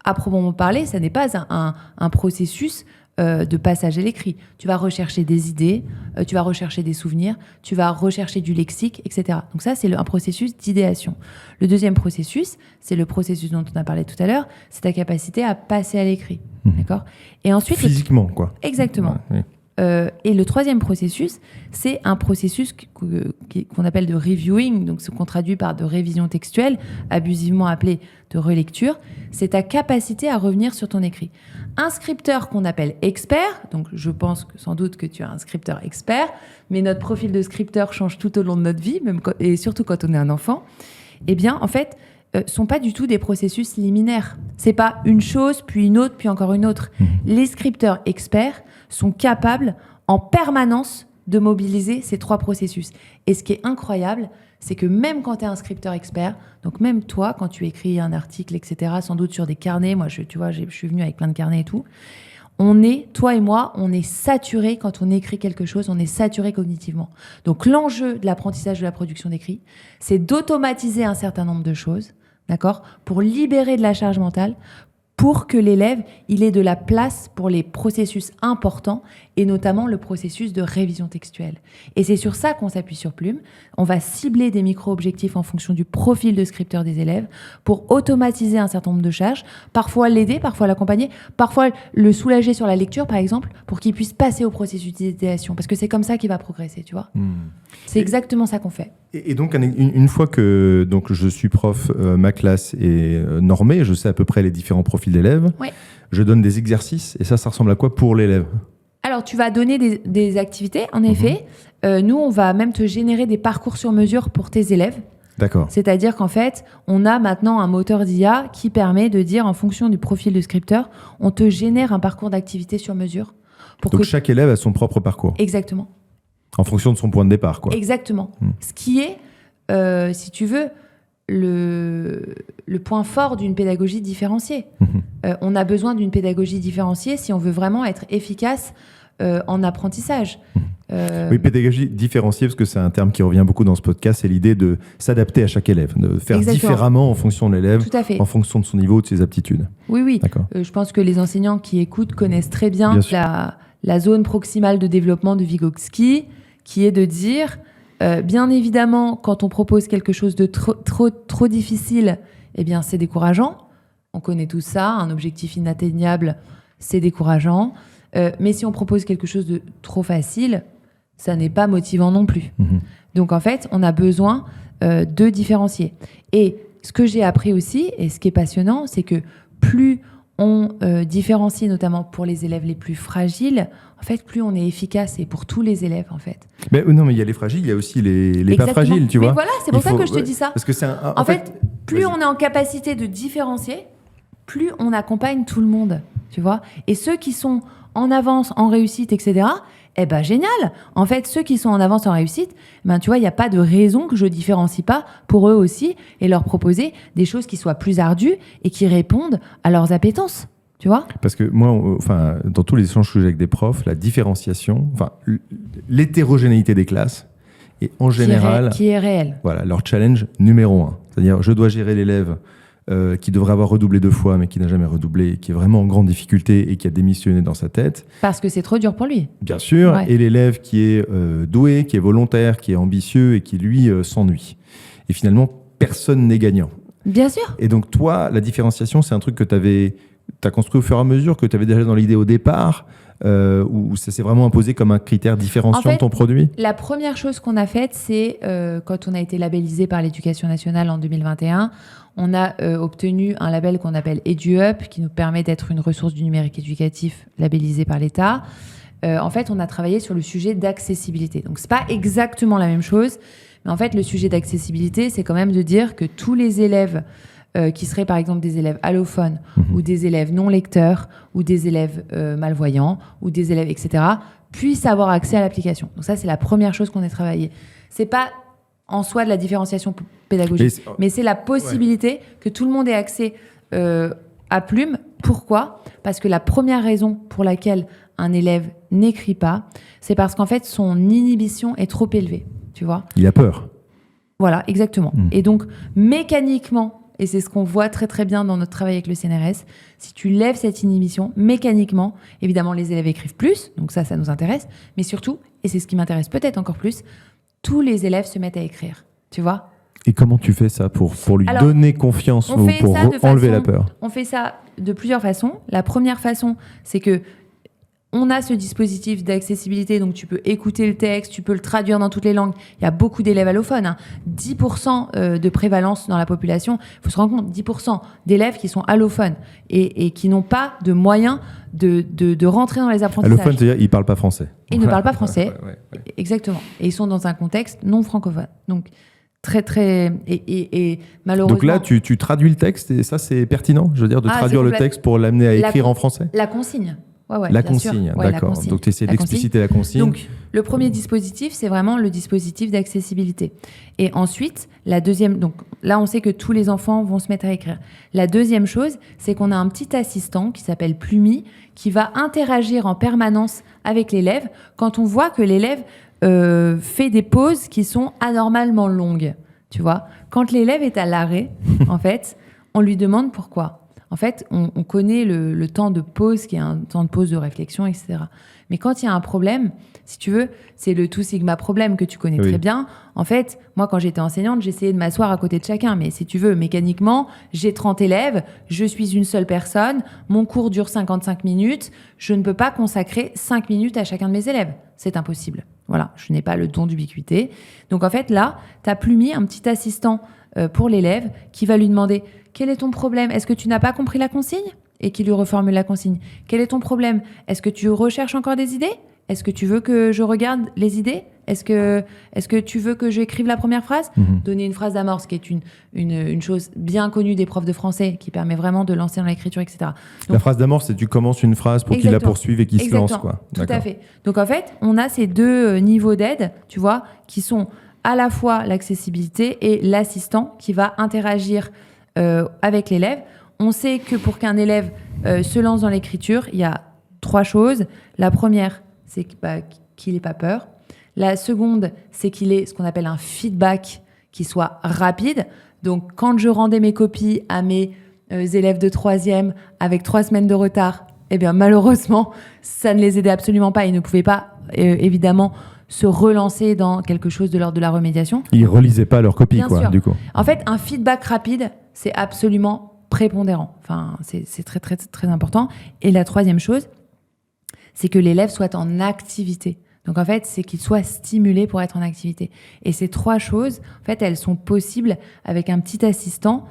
à proprement parler, ça n'est pas un processus de passage à l'écrit. Tu vas rechercher des idées, tu vas rechercher des souvenirs, tu vas rechercher du lexique, etc. Donc ça, c'est un processus d'idéation. Le deuxième processus, c'est le processus dont on a parlé tout à l'heure, c'est ta capacité à passer à l'écrit. D'accord ? Et ensuite, physiquement, quoi. Exactement. Ouais, oui. Et le troisième processus, c'est un processus qu'on appelle de reviewing, donc ce qu'on traduit par de révision textuelle, abusivement appelé de relecture. C'est ta capacité à revenir sur ton écrit. Un scripteur qu'on appelle expert, donc je pense que sans doute que tu es un scripteur expert, mais notre profil de scripteur change tout au long de notre vie, et surtout quand on est un enfant, eh bien, en fait, sont pas du tout des processus liminaires. C'est pas une chose, puis une autre, puis encore une autre. Les scripteurs experts sont capables en permanence de mobiliser ces 3 processus. Et ce qui est incroyable, c'est que même quand tu es un scripteur expert, donc même toi, quand tu écris un article, etc., sans doute sur des carnets, moi, je suis venue avec plein de carnets et tout, toi et moi, on est saturés quand on écrit quelque chose, on est saturés cognitivement. Donc l'enjeu de l'apprentissage de la production d'écrit, c'est d'automatiser un certain nombre de choses, d'accord, pour libérer de la charge mentale, pour que l'élève, il ait de la place pour les processus importants et notamment le processus de révision textuelle. Et c'est sur ça qu'on s'appuie sur Plume. On va cibler des micro-objectifs en fonction du profil de scripteur des élèves pour automatiser un certain nombre de charges, parfois l'aider, parfois l'accompagner, parfois le soulager sur la lecture, par exemple, pour qu'il puisse passer au processus d'idéation, parce que c'est comme ça qu'il va progresser, tu vois. C'est exactement ça qu'on fait. Et donc, une fois que je suis prof, ma classe est normée, je sais à peu près les différents profils d'élèves, Ouais. Je donne des exercices, et ça ressemble à quoi pour l'élève ? Alors, tu vas donner des activités, en effet. Nous, on va même te générer des parcours sur mesure pour tes élèves. D'accord. C'est-à-dire qu'en fait, on a maintenant un moteur d'IA qui permet de dire, en fonction du profil de scripteur, on te génère un parcours d'activité sur mesure. Donc, chaque élève a son propre parcours. Exactement. En fonction de son point de départ, quoi. Exactement. Ce qui est, si tu veux, le point fort d'une pédagogie différenciée. On a besoin d'une pédagogie différenciée si on veut vraiment être efficace en apprentissage. Oui, pédagogie différenciée, parce que c'est un terme qui revient beaucoup dans ce podcast, c'est l'idée de s'adapter à chaque élève, de faire différemment en fonction de l'élève, en fonction de son niveau, de ses aptitudes. Oui. Je pense que les enseignants qui écoutent connaissent très bien la zone proximale de développement de Vygotsky, qui est de dire, bien évidemment, quand on propose quelque chose de trop difficile, eh bien, c'est décourageant. On connaît tout ça, un objectif inatteignable, c'est décourageant. Mais si on propose quelque chose de trop facile, ça n'est pas motivant non plus. Donc, en fait, on a besoin de différencier. Et ce que j'ai appris aussi, et ce qui est passionnant, c'est que plus on différencie, notamment pour les élèves les plus fragiles, en fait, plus on est efficace, et pour tous les élèves, en fait. Mais il y a les fragiles, il y a aussi les pas fragiles, tu vois. Mais voilà, c'est pour ça que je te dis ça. Parce que en fait, plus on est en capacité de différencier, plus on accompagne tout le monde, tu vois. Et ceux qui sont en avance, en réussite, etc., eh ben génial. En fait, ceux qui sont en avance en réussite, tu vois, il n'y a pas de raison que je différencie pas pour eux aussi et leur proposer des choses qui soient plus ardues et qui répondent à leurs appétences, tu vois. Parce que moi, dans tous les échanges que j'ai avec des profs, la différenciation, l'hétérogénéité des classes est en général... Qui est réelle. Voilà, leur challenge numéro 1. C'est-à-dire, je dois gérer l'élève qui devrait avoir redoublé 2 fois, mais qui n'a jamais redoublé, qui est vraiment en grande difficulté et qui a démissionné dans sa tête. Parce que c'est trop dur pour lui. Bien sûr. Ouais. Et l'élève qui est doué, qui est volontaire, qui est ambitieux et qui, lui, s'ennuie. Et finalement, personne n'est gagnant. Bien sûr. Et donc, toi, la différenciation, c'est un truc que tu avais tu as construit au fur et à mesure, que tu avais déjà dans l'idée au départ, ou ça s'est vraiment imposé comme un critère différenciant de ton produit? La première chose qu'on a faite, c'est quand on a été labellisé par l'Éducation nationale en 2021, on a obtenu un label qu'on appelle EduUp, qui nous permet d'être une ressource du numérique éducatif labellisée par l'État. En fait, on a travaillé sur le sujet d'accessibilité. Donc, c'est pas exactement la même chose, mais en fait, le sujet d'accessibilité, c'est quand même de dire que tous les élèves qui seraient par exemple des élèves allophones ou des élèves non lecteurs ou des élèves malvoyants ou des élèves, etc., puissent avoir accès à l'application. Donc ça, c'est la première chose qu'on a travaillé. C'est pas en soi de la différenciation pédagogique, mais c'est la possibilité que tout le monde ait accès à Plume. Pourquoi ? Parce que la première raison pour laquelle un élève n'écrit pas, c'est parce qu'en fait, son inhibition est trop élevée, tu vois ? Il a peur. Voilà, exactement. Et donc, mécaniquement, et c'est ce qu'on voit très très bien dans notre travail avec le CNRS, si tu lèves cette inhibition, mécaniquement, évidemment, les élèves écrivent plus, donc ça nous intéresse, mais surtout, et c'est ce qui m'intéresse peut-être encore plus, tous les élèves se mettent à écrire, tu vois ? Et comment tu fais ça pour lui donner confiance ou pour enlever la peur ? On fait ça de plusieurs façons. La première façon, c'est que on a ce dispositif d'accessibilité, donc tu peux écouter le texte, tu peux le traduire dans toutes les langues. Il y a beaucoup d'élèves allophones, 10% de prévalence dans la population. Il faut se rendre compte, 10% d'élèves qui sont allophones et qui n'ont pas de moyens de rentrer dans les apprentissages. Allophone, c'est-à-dire ils ne parlent pas français. Ils ne parlent pas français, ouais. Exactement. Et ils sont dans un contexte non francophone. Donc, très, très... Et malheureusement... Donc là, tu traduis le texte, et ça, c'est pertinent, je veux dire, de traduire le texte pour l'amener à écrire en français ? La consigne. Ouais, la consigne, d'accord. Donc tu essaies d'expliciter la consigne. Donc le premier dispositif, c'est vraiment le dispositif d'accessibilité. Et ensuite, la deuxième, donc là on sait que tous les enfants vont se mettre à écrire. La deuxième chose, c'est qu'on a un petit assistant qui s'appelle Plumi, qui va interagir en permanence avec l'élève quand on voit que l'élève fait des pauses qui sont anormalement longues. Tu vois, quand l'élève est à l'arrêt, en fait, on lui demande pourquoi. En fait, on connaît le temps de pause, qui est un temps de pause de réflexion, etc. Mais quand il y a un problème, si tu veux, c'est le tout sigma problème que tu connais très bien. En fait, moi, quand j'étais enseignante, j'essayais de m'asseoir à côté de chacun. Mais si tu veux, mécaniquement, j'ai 30 élèves, je suis une seule personne, mon cours dure 55 minutes, je ne peux pas consacrer 5 minutes à chacun de mes élèves. C'est impossible. Voilà, je n'ai pas le don d'ubiquité. Donc en fait, là, tu as Plumi, un petit assistant pour l'élève, qui va lui demander « Quel est ton problème ? Est-ce que tu n'as pas compris la consigne ?» Et qui lui reformule la consigne. « Quel est ton problème ? Est-ce que tu recherches encore des idées ? Est-ce que tu veux que je regarde les idées ? Est-ce que tu veux que j'écrive la première phrase ? Donner une phrase d'amorce, qui est une chose bien connue des profs de français, qui permet vraiment de lancer dans l'écriture, etc. Donc, la phrase d'amorce, c'est tu commences une phrase pour qu'il la poursuive et qu'il se lance, quoi. Tout à fait. Donc en fait, on a ces deux niveaux d'aide, tu vois, qui sont à la fois l'accessibilité et l'assistant qui va interagir avec l'élève. On sait que pour qu'un élève se lance dans l'écriture, il y a 3 choses. La première, c'est qu'il n'ait pas peur. La seconde, c'est qu'il ait ce qu'on appelle un feedback qui soit rapide. Donc, quand je rendais mes copies à mes élèves de 3e avec 3 semaines de retard, eh bien, malheureusement, ça ne les aidait absolument pas. Ils ne pouvaient pas, évidemment, se relancer dans quelque chose de l'ordre de la remédiation. Ils ne relisaient pas leurs copies, quoi, du coup. En fait, un feedback rapide, c'est absolument prépondérant. Enfin, c'est très, très, très important. Et la troisième chose, c'est que l'élève soit en activité. Donc, en fait, c'est qu'il soit stimulé pour être en activité. Et ces 3 choses, en fait, elles sont possibles avec un petit assistant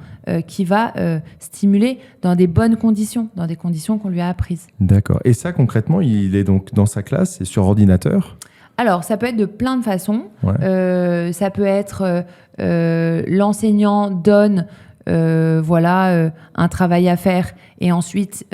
qui va stimuler dans des bonnes conditions, dans des conditions qu'on lui a apprises. D'accord. Et ça, concrètement, il est donc dans sa classe et sur ordinateur ? Alors, ça peut être de plein de façons. Ouais. Ça peut être l'enseignant donne un travail à faire et ensuite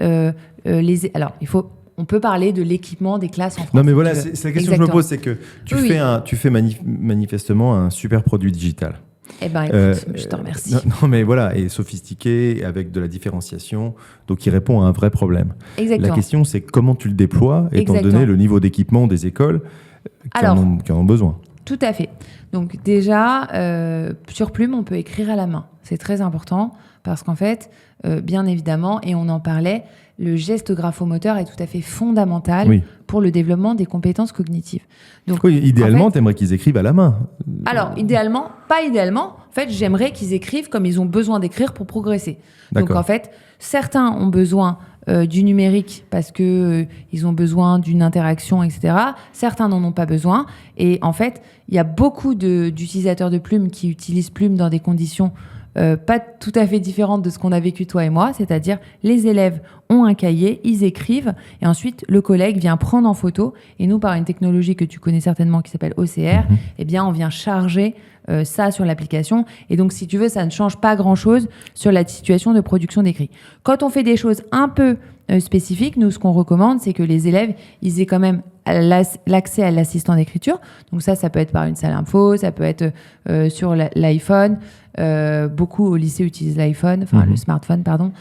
on peut parler de l'équipement des classes en France. Non, mais voilà, c'est la question que je me pose, c'est que tu fais manifestement un super produit digital. Eh ben, écoute, je te remercie. Non, mais voilà, et sophistiqué, avec de la différenciation, donc il répond à un vrai problème. Exactement. La question, c'est comment tu le déploies, étant donné le niveau d'équipement des écoles qui en ont besoin. Tout à fait. Donc déjà, sur Plume, on peut écrire à la main. C'est très important parce qu'en fait, bien évidemment, et on en parlait, le geste graphomoteur est tout à fait fondamental pour le développement des compétences cognitives. Donc, oui, idéalement, tu aimerais qu'ils écrivent à la main. Alors, pas idéalement. En fait, j'aimerais qu'ils écrivent comme ils ont besoin d'écrire pour progresser. D'accord. Donc, en fait, certains ont besoin du numérique parce que ils ont besoin d'une interaction, etc. Certains n'en ont pas besoin. Et en fait, il y a beaucoup d'utilisateurs de Plume qui utilisent Plume dans des conditions pas tout à fait différentes de ce qu'on a vécu toi et moi, c'est-à-dire les élèves ont un cahier, ils écrivent et ensuite le collègue vient prendre en photo et nous, par une technologie que tu connais certainement qui s'appelle OCR, eh bien on vient charger ça sur l'application et donc si tu veux ça ne change pas grand-chose sur la situation de production d'écrit. Quand on fait des choses un peu spécifiques, nous ce qu'on recommande c'est que les élèves ils aient quand même l'accès à l'assistant d'écriture, donc ça peut être par une salle info, ça peut être sur l'iPhone. Beaucoup au lycée utilisent l'iPhone, le smartphone, pardon.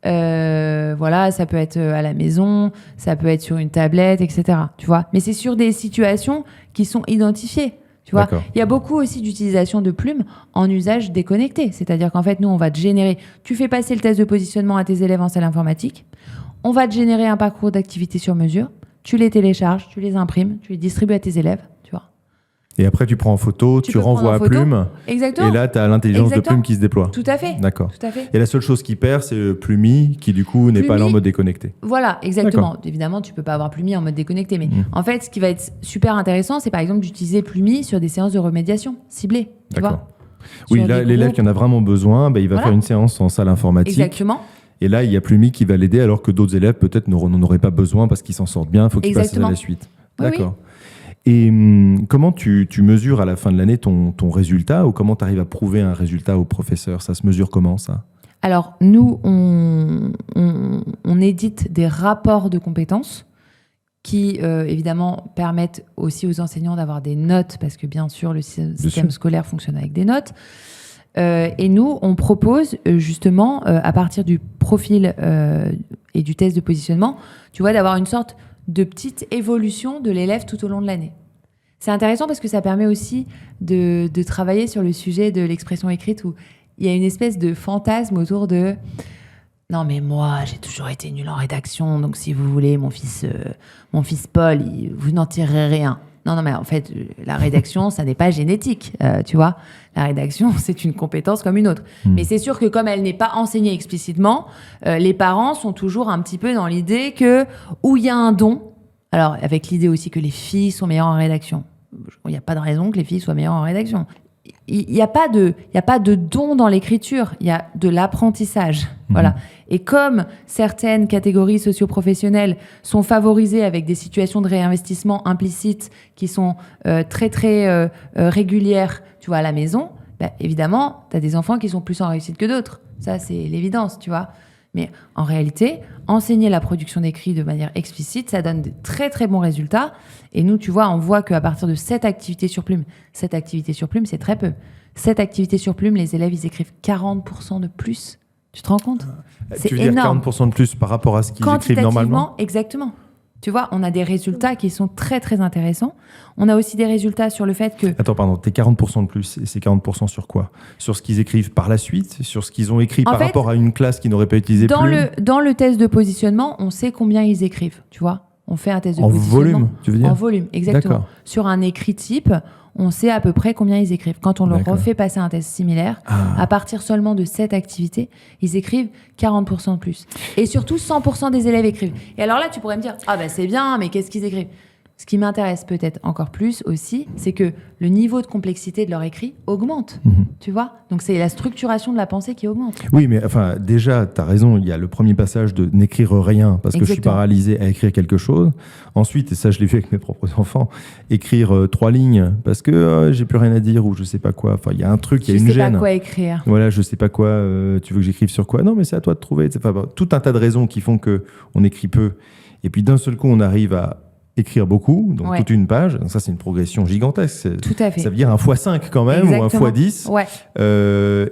Voilà, ça peut être à la maison, ça peut être sur une tablette, etc. Tu vois, mais c'est sur des situations qui sont identifiées. Tu vois, il y a beaucoup aussi d'utilisation de Plume en usage déconnecté. C'est-à-dire qu'en fait, nous, on va te générer... Tu fais passer le test de positionnement à tes élèves en salle informatique. On va te générer un parcours d'activité sur mesure. Tu les télécharges, tu les imprimes, tu les distribues à tes élèves. Et après, tu prends en photo, tu renvoies à Plume. Exactement. Et là, tu as l'intelligence de Plume qui se déploie. Tout à fait. D'accord. Tout à fait. Et la seule chose qui perd, c'est Plumi, qui du coup n'est pas là en mode déconnecté. Voilà, exactement. Évidemment, tu peux pas avoir Plumi en mode déconnecté. Mais en fait, ce qui va être super intéressant, c'est par exemple d'utiliser Plumi sur des séances de remédiation ciblées. Tu vois ? Oui, là, l'élève qui en a vraiment besoin, il va faire une séance en salle informatique. Exactement. Et là, il y a Plumi qui va l'aider, alors que d'autres élèves, peut-être, n'en auraient pas besoin parce qu'ils s'en sortent bien. Il faut qu'ils passent à la suite. D'accord. Oui. Et comment tu mesures à la fin de l'année ton résultat ou comment tu arrives à prouver un résultat au professeur ? Ça se mesure comment, ça ? Alors, nous, on édite des rapports de compétences qui, évidemment, permettent aussi aux enseignants d'avoir des notes parce que, bien sûr, le système scolaire fonctionne avec des notes. Et nous, on propose justement, à partir du profil et du test de positionnement, tu vois, d'avoir une sorte de petite évolution de l'élève tout au long de l'année. C'est intéressant parce que ça permet aussi de travailler sur le sujet de l'expression écrite où il y a une espèce de fantasme autour de « Non mais moi, j'ai toujours été nul en rédaction, donc si vous voulez, mon fils Paul, vous n'en tirerez rien. » Non, mais en fait, la rédaction, ça n'est pas génétique, tu vois. La rédaction, c'est une compétence comme une autre. Mais c'est sûr que comme elle n'est pas enseignée explicitement, les parents sont toujours un petit peu dans l'idée que où il y a un don, alors avec l'idée aussi que les filles sont meilleures en rédaction. Il n'y a pas de raison que les filles soient meilleures en rédaction. Il n'y a pas de don dans l'écriture, il y a de l'apprentissage. Voilà. Et comme certaines catégories socio-professionnelles sont favorisées avec des situations de réinvestissement implicites qui sont très, très régulières, tu vois, à la maison, évidemment, tu as des enfants qui sont plus en réussite que d'autres. Ça, c'est l'évidence, tu vois. Mais en réalité, enseigner la production d'écrit de manière explicite, ça donne de très, très bons résultats. Et nous, tu vois, on voit qu'à partir de 7 activités sur Plume, c'est très peu. 7 activités sur Plume, les élèves, ils écrivent 40% de plus. Tu te rends compte ? C'est tu veux énorme. Dire 40% de plus par rapport à ce qu'ils écrivent normalement ? Exactement. Tu vois, on a des résultats qui sont très, très intéressants. On a aussi des résultats sur le fait que... Attends, pardon, t'es 40% de plus. Et c'est 40% sur quoi ? Sur ce qu'ils écrivent par la suite ? Sur ce qu'ils ont écrit par rapport à une classe qui n'aurait pas utilisé Plume ? Dans le test de positionnement, on sait combien ils écrivent, tu vois. On fait un test de positionnement. En volume, tu veux dire ? En volume, exactement. D'accord. Sur un écrit type, on sait à peu près combien ils écrivent. Quand on leur refait passer un test similaire, à partir seulement de 7 activités, ils écrivent 40% de plus. Et surtout, 100% des élèves écrivent. Et alors là, tu pourrais me dire, c'est bien, mais qu'est-ce qu'ils écrivent ? Ce qui m'intéresse peut-être encore plus aussi, c'est que le niveau de complexité de leur écrit augmente, tu vois ? Donc c'est la structuration de la pensée qui augmente. Oui, mais enfin, déjà, tu as raison, il y a le premier passage de n'écrire rien parce que je suis paralysé à écrire quelque chose. Ensuite, et ça je l'ai vu avec mes propres enfants, écrire 3 lignes parce que j'ai plus rien à dire ou je sais pas quoi. Enfin, il y a un truc, il y a une gêne. Je sais pas quoi écrire. Voilà, je sais pas quoi, tu veux que j'écrive sur quoi ? Non, mais c'est à toi de trouver. Enfin, tout un tas de raisons qui font qu'on écrit peu. Et puis d'un seul coup, on arrive à écrire beaucoup, donc toute une page. Donc ça, c'est une progression gigantesque. Tout à fait. Ça veut dire un x5 quand même, exactement. Ou un x10. Ouais.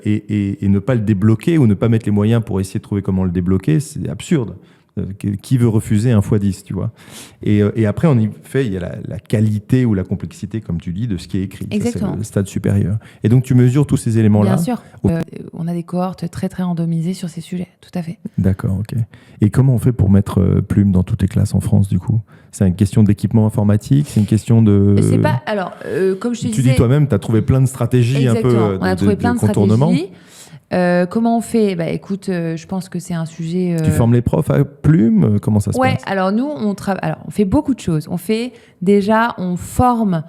Et ne pas le débloquer ou ne pas mettre les moyens pour essayer de trouver comment le débloquer, c'est absurde. Qui veut refuser un x10, tu vois ? Et après, en effet, il y a la qualité ou la complexité, comme tu dis, de ce qui est écrit. Exactement. Ça, c'est le stade supérieur. Et donc, tu mesures tous ces éléments-là ? Bien sûr. On a des cohortes très, très randomisées sur ces sujets. Tout à fait. D'accord, ok. Et comment on fait pour mettre Plume dans toutes les classes en France, du coup ? C'est une question d'équipement informatique ? C'est une question de... C'est pas... Alors, comme je te disais... Tu dis toi-même, tu as trouvé plein de stratégies. Exactement. On a trouvé plein de contournement. stratégies. Comment on fait ? Écoute, je pense que c'est un sujet... Tu formes les profs à plume ? Comment ça se passe ? Alors nous, on fait beaucoup de choses. On forme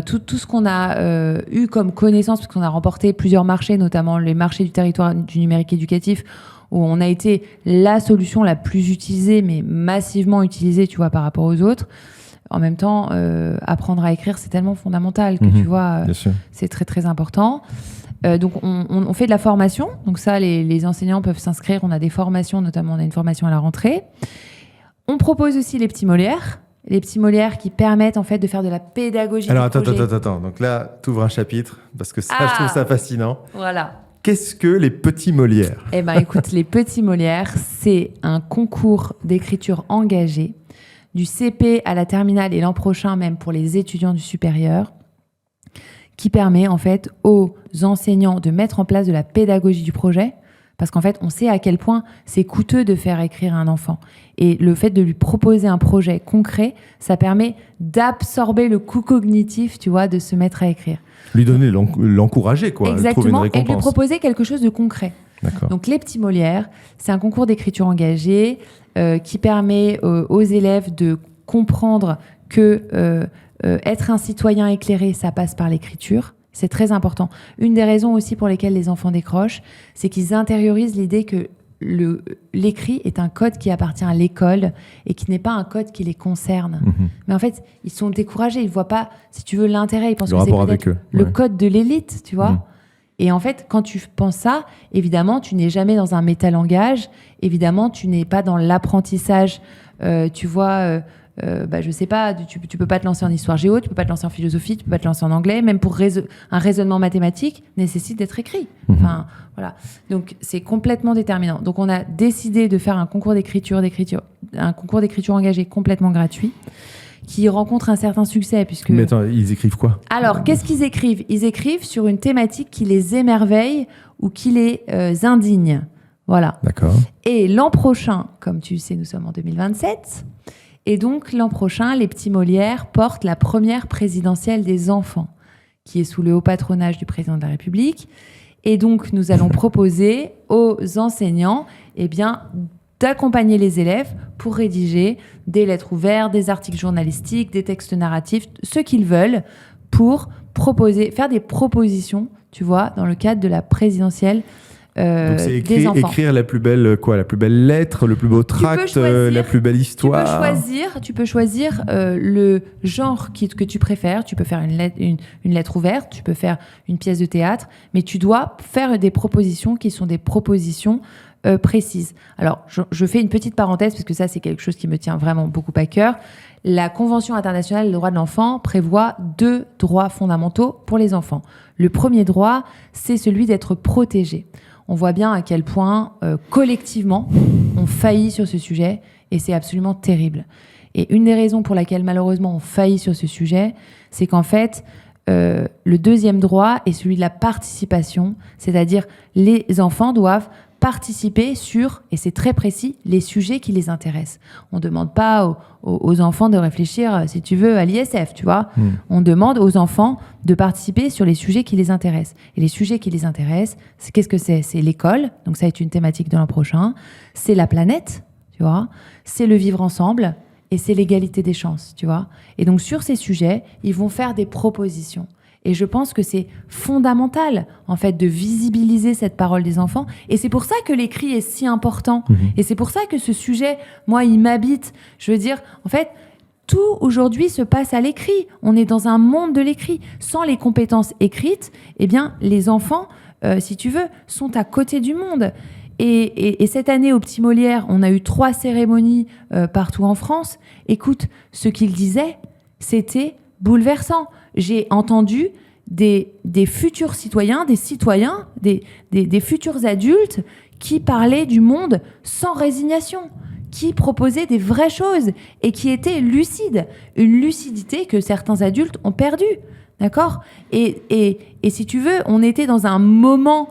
tout ce qu'on a eu comme connaissance, parce qu'on a remporté plusieurs marchés, notamment les marchés du territoire du numérique éducatif, où on a été la solution la plus utilisée, mais massivement utilisée, tu vois, par rapport aux autres. En même temps, apprendre à écrire, c'est tellement fondamental que, tu vois, c'est très, très important. Donc, on fait de la formation. Donc ça, les enseignants peuvent s'inscrire. On a des formations, notamment, on a une formation à la rentrée. On propose aussi les petits Molières. Les petits Molières qui permettent, en fait, de faire de la pédagogie. Alors, attends. Donc là, tu ouvres un chapitre, parce que ça, je trouve ça fascinant. Voilà. Qu'est-ce que les petits Molières ? Écoute, les petits Molières, c'est un concours d'écriture engagé du CP à la terminale et l'an prochain même pour les étudiants du supérieur, qui permet en fait aux enseignants de mettre en place de la pédagogie du projet, parce qu'en fait on sait à quel point c'est coûteux de faire écrire un enfant, et le fait de lui proposer un projet concret, ça permet d'absorber le coût cognitif, tu vois, de se mettre à écrire. Lui donner, l'encourager, quoi. Exactement, trouver une récompense. Et lui proposer quelque chose de concret. D'accord. Donc les petits Molières, c'est un concours d'écriture engagé qui permet aux élèves de comprendre que être un citoyen éclairé, ça passe par l'écriture. C'est très important. Une des raisons aussi pour lesquelles les enfants décrochent, c'est qu'ils intériorisent l'idée que l'écrit est un code qui appartient à l'école et qui n'est pas un code qui les concerne. Mais en fait, ils sont découragés. Ils ne voient pas, si tu veux, l'intérêt. Ils pensent que c'est peut-être le code de l'élite, tu vois. Et en fait, quand tu penses ça, évidemment, tu n'es jamais dans un métalangage. Évidemment, tu n'es pas dans l'apprentissage. Tu vois, je sais pas, tu peux pas te lancer en histoire géo, tu peux pas te lancer en philosophie, tu peux pas te lancer en anglais. Même pour un raisonnement mathématique nécessite d'être écrit. Enfin, voilà. Donc, c'est complètement déterminant. Donc, on a décidé de faire un concours d'écriture engagé complètement gratuit, qui rencontre un certain succès. Mais attends, ils écrivent quoi ? Alors, qu'est-ce qu'ils écrivent ? Ils écrivent sur une thématique qui les émerveille ou qui les indigne. Voilà. D'accord. Et l'an prochain, comme tu sais, nous sommes en 2027. Et donc, l'an prochain, les petits Molières portent la première présidentielle des enfants, qui est sous le haut patronage du président de la République. Et donc, nous allons proposer aux enseignants, d'accompagner les élèves pour rédiger des lettres ouvertes, des articles journalistiques, des textes narratifs, ce qu'ils veulent, pour faire des propositions, tu vois, dans le cadre de la présidentielle donc c'est écrire la plus belle lettre, le plus beau tract, la plus belle histoire. Tu peux choisir le genre que tu préfères. Tu peux faire une lettre ouverte, tu peux faire une pièce de théâtre, mais tu dois faire des propositions qui sont des propositions précises. Alors, je fais une petite parenthèse, parce que ça, c'est quelque chose qui me tient vraiment beaucoup à cœur. La Convention internationale des droits de l'enfant prévoit 2 droits fondamentaux pour les enfants. Le premier droit, c'est celui d'être protégé. On voit bien à quel point, collectivement, on faillit sur ce sujet, et c'est absolument terrible. Et une des raisons pour laquelle, malheureusement, on faillit sur ce sujet, c'est qu'en fait, le deuxième droit est celui de la participation, c'est-à-dire les enfants doivent participer sur, et c'est très précis, les sujets qui les intéressent. On ne demande pas aux enfants de réfléchir, si tu veux, à l'ISF, tu vois. On demande aux enfants de participer sur les sujets qui les intéressent. Et les sujets qui les intéressent, qu'est-ce que c'est ? C'est l'école, donc ça va être une thématique de l'an prochain. C'est la planète, tu vois. C'est le vivre ensemble, et c'est l'égalité des chances, tu vois. Et donc sur ces sujets, ils vont faire des propositions. Et je pense que c'est fondamental, en fait, de visibiliser cette parole des enfants. Et c'est pour ça que l'écrit est si important. Et c'est pour ça que ce sujet, moi, il m'habite. Je veux dire, en fait, tout aujourd'hui se passe à l'écrit. On est dans un monde de l'écrit. Sans les compétences écrites, les enfants, si tu veux, sont à côté du monde. Et cette année, au Petit Molière, on a eu 3 cérémonies partout en France. Écoute, ce qu'ils disaient, c'était bouleversant. J'ai entendu des futurs citoyens, des futurs adultes qui parlaient du monde sans résignation, qui proposaient des vraies choses et qui étaient lucides. Une lucidité que certains adultes ont perdue, d'accord ? Et si tu veux, on était dans un moment,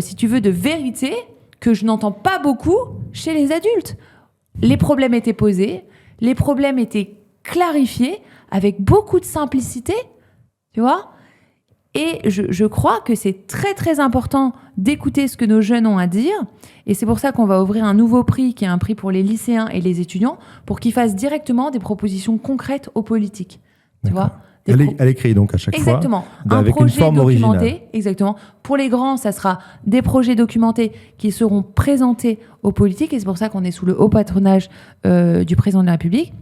si tu veux, de vérité que je n'entends pas beaucoup chez les adultes. Les problèmes étaient posés, les problèmes étaient clarifiés, avec beaucoup de simplicité, tu vois. Et je crois que c'est très, très important d'écouter ce que nos jeunes ont à dire. Et c'est pour ça qu'on va ouvrir un nouveau prix, qui est un prix pour les lycéens et les étudiants, pour qu'ils fassent directement des propositions concrètes aux politiques. Tu vois ? Elle écrit donc à chaque exactement. fois avec une forme originale. Exactement. Pour les grands, ça sera des projets documentés qui seront présentés aux politiques. Et c'est pour ça qu'on est sous le haut patronage du président de la République.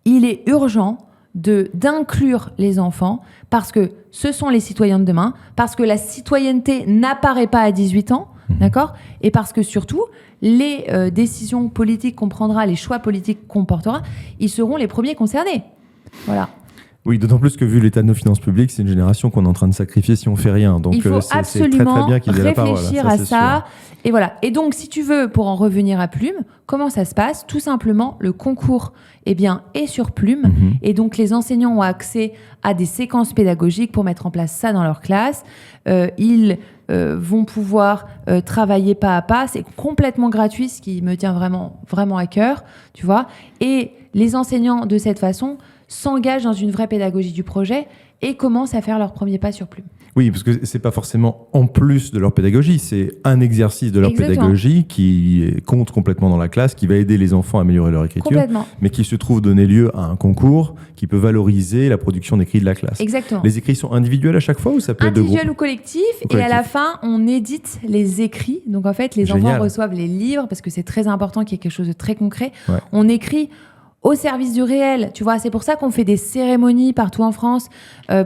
Il est urgent d'inclure les enfants parce que ce sont les citoyens de demain, parce que la citoyenneté n'apparaît pas à 18 ans, d'accord ? Et parce que surtout, les décisions politiques qu'on prendra, les choix politiques qu'on portera, ils seront les premiers concernés. Voilà. Oui, d'autant plus que vu l'état de nos finances publiques, c'est une génération qu'on est en train de sacrifier si on fait rien. Donc il faut absolument c'est très, très bien qu'ils aient la parole. Réfléchir à ça. Et voilà. Et donc, si tu veux, pour en revenir à Plume, comment ça se passe ? Tout simplement, le concours est sur Plume. Et donc, les enseignants ont accès à des séquences pédagogiques pour mettre en place ça dans leur classe. Ils vont pouvoir travailler pas à pas. C'est complètement gratuit, ce qui me tient vraiment, vraiment à cœur. Tu vois ? Et les enseignants, de cette façon, s'engagent dans une vraie pédagogie du projet et commencent à faire leur premier pas sur Plume. Oui, parce que c'est pas forcément en plus de leur pédagogie, c'est un exercice de leur pédagogie qui compte complètement dans la classe, qui va aider les enfants à améliorer leur écriture, mais qui se trouve donner lieu à un concours qui peut valoriser la production d'écrits de la classe. Exactement. Les écrits sont individuels à chaque fois ou ça peut être de groupe ? Individuel ou collectif, et à la fin, on édite les écrits. Donc en fait, les enfants reçoivent les livres parce que c'est très important qu'il y ait quelque chose de très concret. Ouais. On écrit au service du réel, tu vois, c'est pour ça qu'on fait des cérémonies partout en France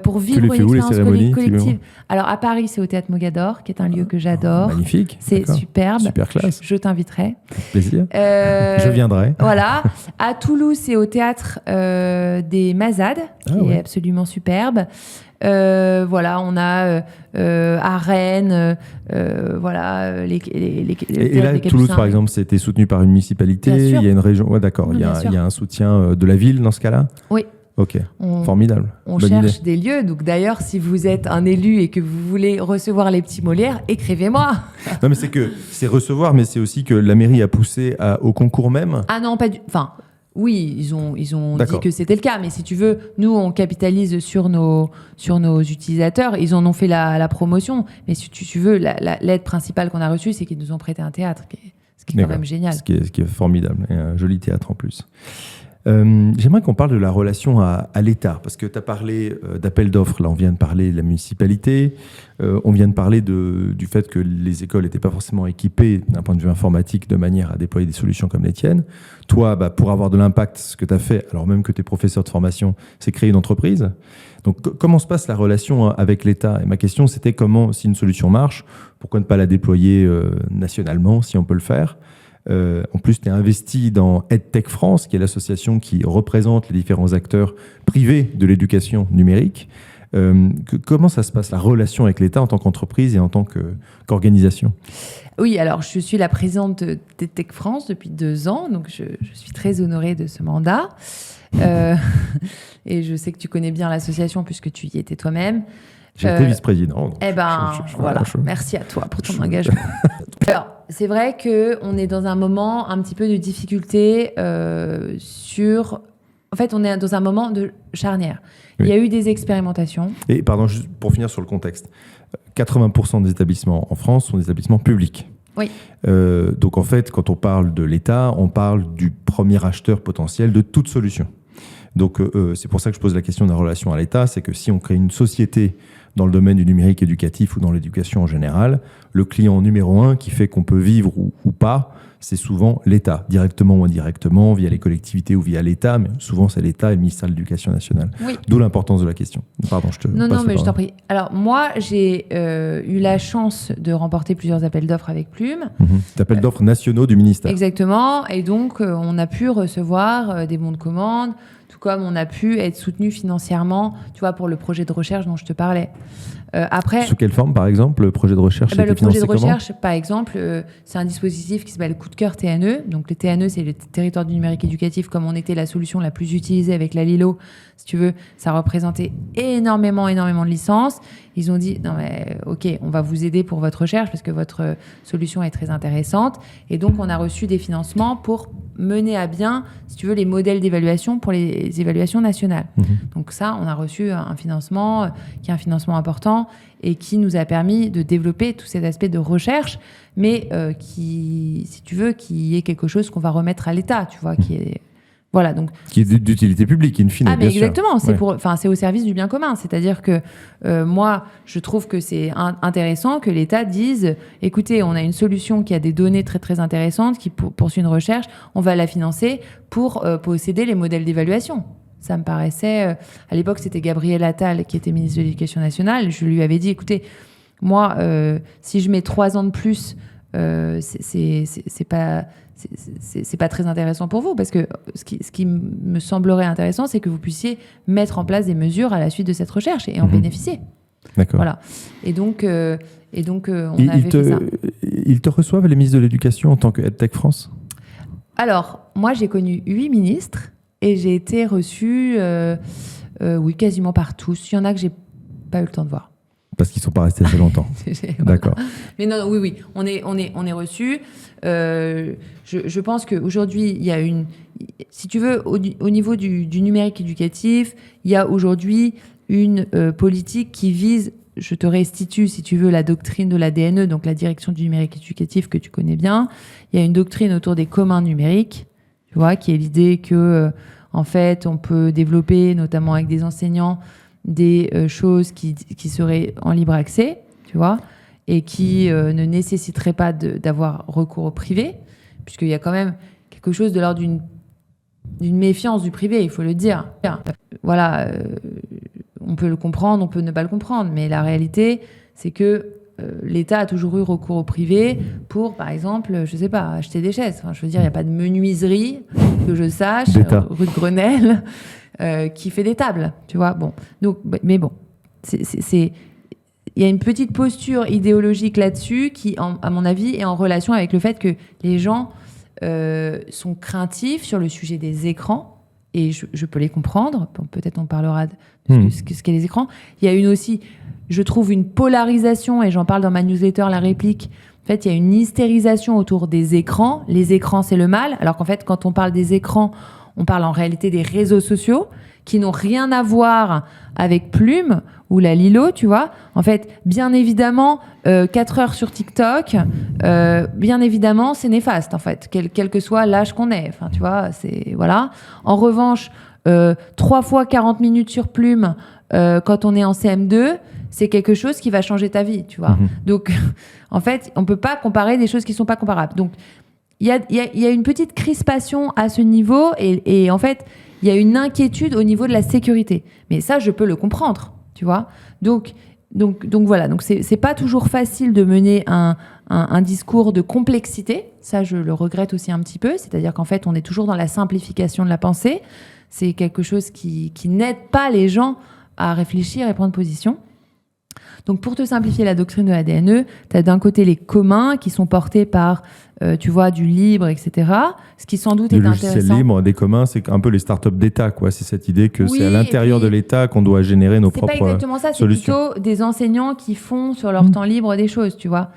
pour vivre une expérience collective. Alors à Paris, c'est au Théâtre Mogador, qui est un lieu que j'adore. Magnifique. C'est superbe. Super classe. Je t'inviterai. Avec plaisir. Je viendrai. Voilà. À Toulouse, c'est au Théâtre des Mazades, qui est absolument superbe. Voilà, on a à Rennes, voilà, et là, Toulouse, par exemple, c'était soutenu par une municipalité. Il y a une région. Ouais, d'accord. Il y a un soutien de la ville dans ce cas-là. Oui. Ok. Formidable. On cherche des lieux. Donc d'ailleurs, si vous êtes un élu et que vous voulez recevoir les petits Molières, écrivez-moi. Non, mais c'est recevoir, mais c'est aussi que la mairie a poussé au concours même. Ah non, pas du. Enfin. Oui, ils ont dit que c'était le cas, mais si tu veux, nous on capitalise sur nos utilisateurs. Ils en ont fait la promotion, mais si tu veux, l'aide principale qu'on a reçue, c'est qu'ils nous ont prêté un théâtre, ce qui est quand même génial. Ce qui est formidable, et un joli théâtre en plus. J'aimerais qu'on parle de la relation à l'État, parce que tu as parlé d'appel d'offres, là on vient de parler de la municipalité, on vient de parler du fait que les écoles n'étaient pas forcément équipées d'un point de vue informatique de manière à déployer des solutions comme les tiennes. Toi, pour avoir de l'impact, ce que tu as fait, alors même que tu es professeur de formation, c'est créer une entreprise. Donc comment se passe la relation avec l'État ? Et ma question c'était comment, si une solution marche, pourquoi ne pas la déployer nationalement si on peut le faire ? En plus, tu es investi dans EdTech France, qui est l'association qui représente les différents acteurs privés de l'éducation numérique. Comment ça se passe, la relation avec l'État en tant qu'entreprise et en tant qu'organisation ? Oui, alors je suis la présidente d'EdTech France depuis 2 ans, donc je suis très honorée de ce mandat. Et je sais que tu connais bien l'association puisque tu y étais toi-même. J'ai été vice-président. Eh ben, voilà. Merci à toi pour ton engagement. Alors, c'est vrai qu'on est dans un moment un petit peu de difficulté En fait, on est dans un moment de charnière. Oui. Il y a eu des expérimentations. Et pardon, juste pour finir sur le contexte, 80% des établissements en France sont des établissements publics. Oui. Donc en fait, quand on parle de l'État, on parle du premier acheteur potentiel de toute solution. Donc c'est pour ça que je pose la question de la relation à l'État, c'est que si on crée une société dans le domaine du numérique éducatif ou dans l'éducation en général, le client numéro 1 qui fait qu'on peut vivre ou pas, c'est souvent l'État, directement ou indirectement, via les collectivités ou via l'État, mais souvent c'est l'État et le ministère de l'Éducation nationale. Oui. D'où l'importance de la question. Pardon, je te Non, mais je t'en prie. Alors moi, j'ai eu la chance de remporter plusieurs appels d'offres avec Plume. Appels d'offres nationaux du ministère. Exactement, et donc on a pu recevoir des bons de commande, tout comme on a pu être soutenu financièrement, tu vois, pour le projet de recherche dont je te parlais. Après, sous quelle forme, par exemple, le projet de recherche Le projet de recherche, par exemple, c'est un dispositif qui s'appelle Coup de cœur TNE. Donc les TNE, c'est le territoire du numérique éducatif, comme on était la solution la plus utilisée avec la Lilo. Si tu veux, ça représentait énormément de licences. Ils ont dit, non mais ok, on va vous aider pour votre recherche parce que votre solution est très intéressante. Et donc, on a reçu des financements pour mener à bien, si tu veux, les modèles d'évaluation pour les évaluations nationales. Donc ça, on a reçu un financement qui est un financement important et qui nous a permis de développer tout cet aspect de recherche, mais qui, si tu veux, qui est quelque chose qu'on va remettre à l'État, tu vois, qui est... Voilà, donc, qui est d'utilité publique, in fine, bien exactement, sûr. C'est au service du bien commun. C'est-à-dire que moi, je trouve que c'est intéressant que l'État dise, écoutez, on a une solution qui a des données très, très intéressantes, qui poursuit une recherche, on va la financer pour posséder les modèles d'évaluation. Ça me paraissait... à l'époque, c'était Gabriel Attal qui était ministre de l'Éducation nationale. Je lui avais dit, écoutez, moi, si je mets 3 ans de plus, c'est pas très intéressant pour vous, parce que ce qui me semblerait intéressant, c'est que vous puissiez mettre en place des mesures à la suite de cette recherche et en bénéficier. D'accord. Voilà. Et donc on avait fait ça. Ils te reçoivent, les ministres de l'Éducation, en tant que EdTech France ? Alors, moi, j'ai connu 8 ministres et j'ai été reçue, oui, quasiment par tous. Il y en a que j'ai pas eu le temps de voir. Parce qu'ils ne sont pas restés assez longtemps. D'accord. Mais non, oui, on est reçus. Je pense qu'aujourd'hui, il y a une... Si tu veux, au niveau du numérique éducatif, il y a aujourd'hui une politique qui vise... Je te restitue, si tu veux, la doctrine de la DNE, donc la direction du numérique éducatif que tu connais bien. Il y a une doctrine autour des communs numériques, tu vois, qui est l'idée que, en fait, on peut développer, notamment avec des enseignants, des choses qui seraient en libre accès, tu vois, et qui ne nécessiteraient pas d'avoir recours au privé, puisqu'il y a quand même quelque chose de l'ordre d'une méfiance du privé, il faut le dire. Voilà, on peut le comprendre, on peut ne pas le comprendre, mais la réalité, c'est que l'État a toujours eu recours au privé pour, par exemple, je sais pas, acheter des chaises. Enfin, je veux dire, il n'y a pas de menuiserie, que je sache, rue de Grenelle, qui fait des tables, tu vois. Bon, donc, mais bon, il y a une petite posture idéologique là-dessus qui, à mon avis, est en relation avec le fait que les gens sont craintifs sur le sujet des écrans. Et je peux les comprendre. Peut-être on parlera de ce qu'est les écrans. Il y a aussi, je trouve, une polarisation, et j'en parle dans ma newsletter, La Réplique. En fait, il y a une hystérisation autour des écrans. Les écrans, c'est le mal. Alors qu'en fait, quand on parle des écrans, on parle en réalité des réseaux sociaux qui n'ont rien à voir avec Plume ou la Lilo, tu vois. En fait, bien évidemment, 4 heures sur TikTok, bien évidemment, c'est néfaste, en fait, quel que soit l'âge qu'on ait. Enfin, tu vois, c'est... Voilà. En revanche, 3 fois 40 minutes sur Plume, quand on est en CM2, c'est quelque chose qui va changer ta vie, tu vois. Donc, en fait, on peut pas comparer des choses qui sont pas comparables. Donc, il y a une petite crispation à ce niveau et en fait, il y a une inquiétude au niveau de la sécurité. Mais ça, je peux le comprendre, tu vois. Donc voilà. Donc c'est pas toujours facile de mener un discours de complexité. Ça, je le regrette aussi un petit peu. C'est-à-dire qu'en fait, on est toujours dans la simplification de la pensée. C'est quelque chose qui n'aide pas les gens à réfléchir et prendre position. Donc, pour te simplifier la doctrine de la DNE, tu as d'un côté les communs qui sont portés par, tu vois, du libre, etc. Ce qui sans doute est intéressant. Le logiciel libre, des communs, c'est un peu les startups d'État, quoi. C'est cette idée que c'est à l'intérieur de l'État qu'on doit générer nos propres solutions. C'est pas exactement ça, c'est plutôt des enseignants qui font sur leur temps libre des choses, tu vois.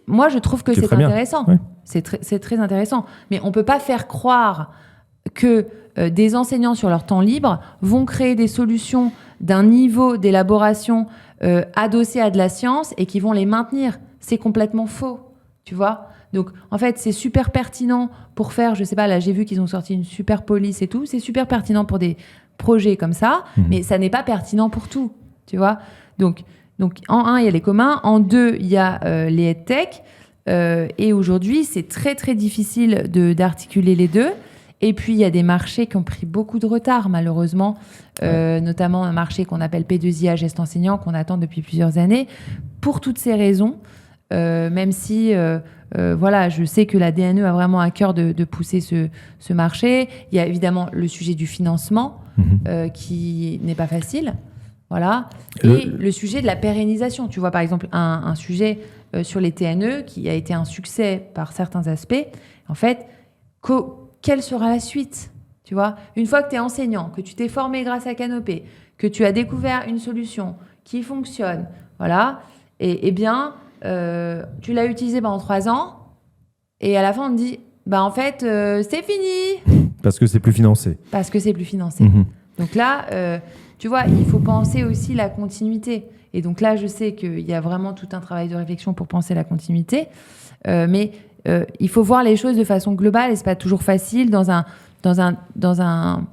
Moi, je trouve que c'est intéressant. Oui. C'est très intéressant. Mais on peut pas faire croire que des enseignants sur leur temps libre vont créer des solutions d'un niveau d'élaboration adossés à de la science et qui vont les maintenir. C'est complètement faux, tu vois. Donc, en fait, c'est super pertinent pour faire, je sais pas, là, j'ai vu qu'ils ont sorti une super police et tout. C'est super pertinent pour des projets comme ça, mais ça n'est pas pertinent pour tout, tu vois. Donc, en 1, il y a les communs. En 2, il y a les EdTech. Et aujourd'hui, c'est très, très difficile d'articuler les deux. Et puis, il y a des marchés qui ont pris beaucoup de retard, malheureusement, notamment un marché qu'on appelle P2IA, geste enseignant, qu'on attend depuis plusieurs années. Pour toutes ces raisons, même si, voilà, je sais que la DNE a vraiment à cœur de pousser ce marché. Il y a évidemment le sujet du financement, qui n'est pas facile. Voilà. Et le sujet de la pérennisation. Tu vois, par exemple, un sujet sur les TNE qui a été un succès par certains aspects. En fait, quelle sera la suite ? Tu vois, une fois que tu es enseignant, que tu t'es formé grâce à Canopé, que tu as découvert une solution qui fonctionne, voilà, et bien, tu l'as utilisée pendant 3 ans, et à la fin, on te dit, en fait, c'est fini. Parce que c'est plus financé. Donc là, tu vois, il faut penser aussi la continuité. Et donc là, je sais qu'il y a vraiment tout un travail de réflexion pour penser la continuité, mais il faut voir les choses de façon globale, et c'est pas toujours facile dans un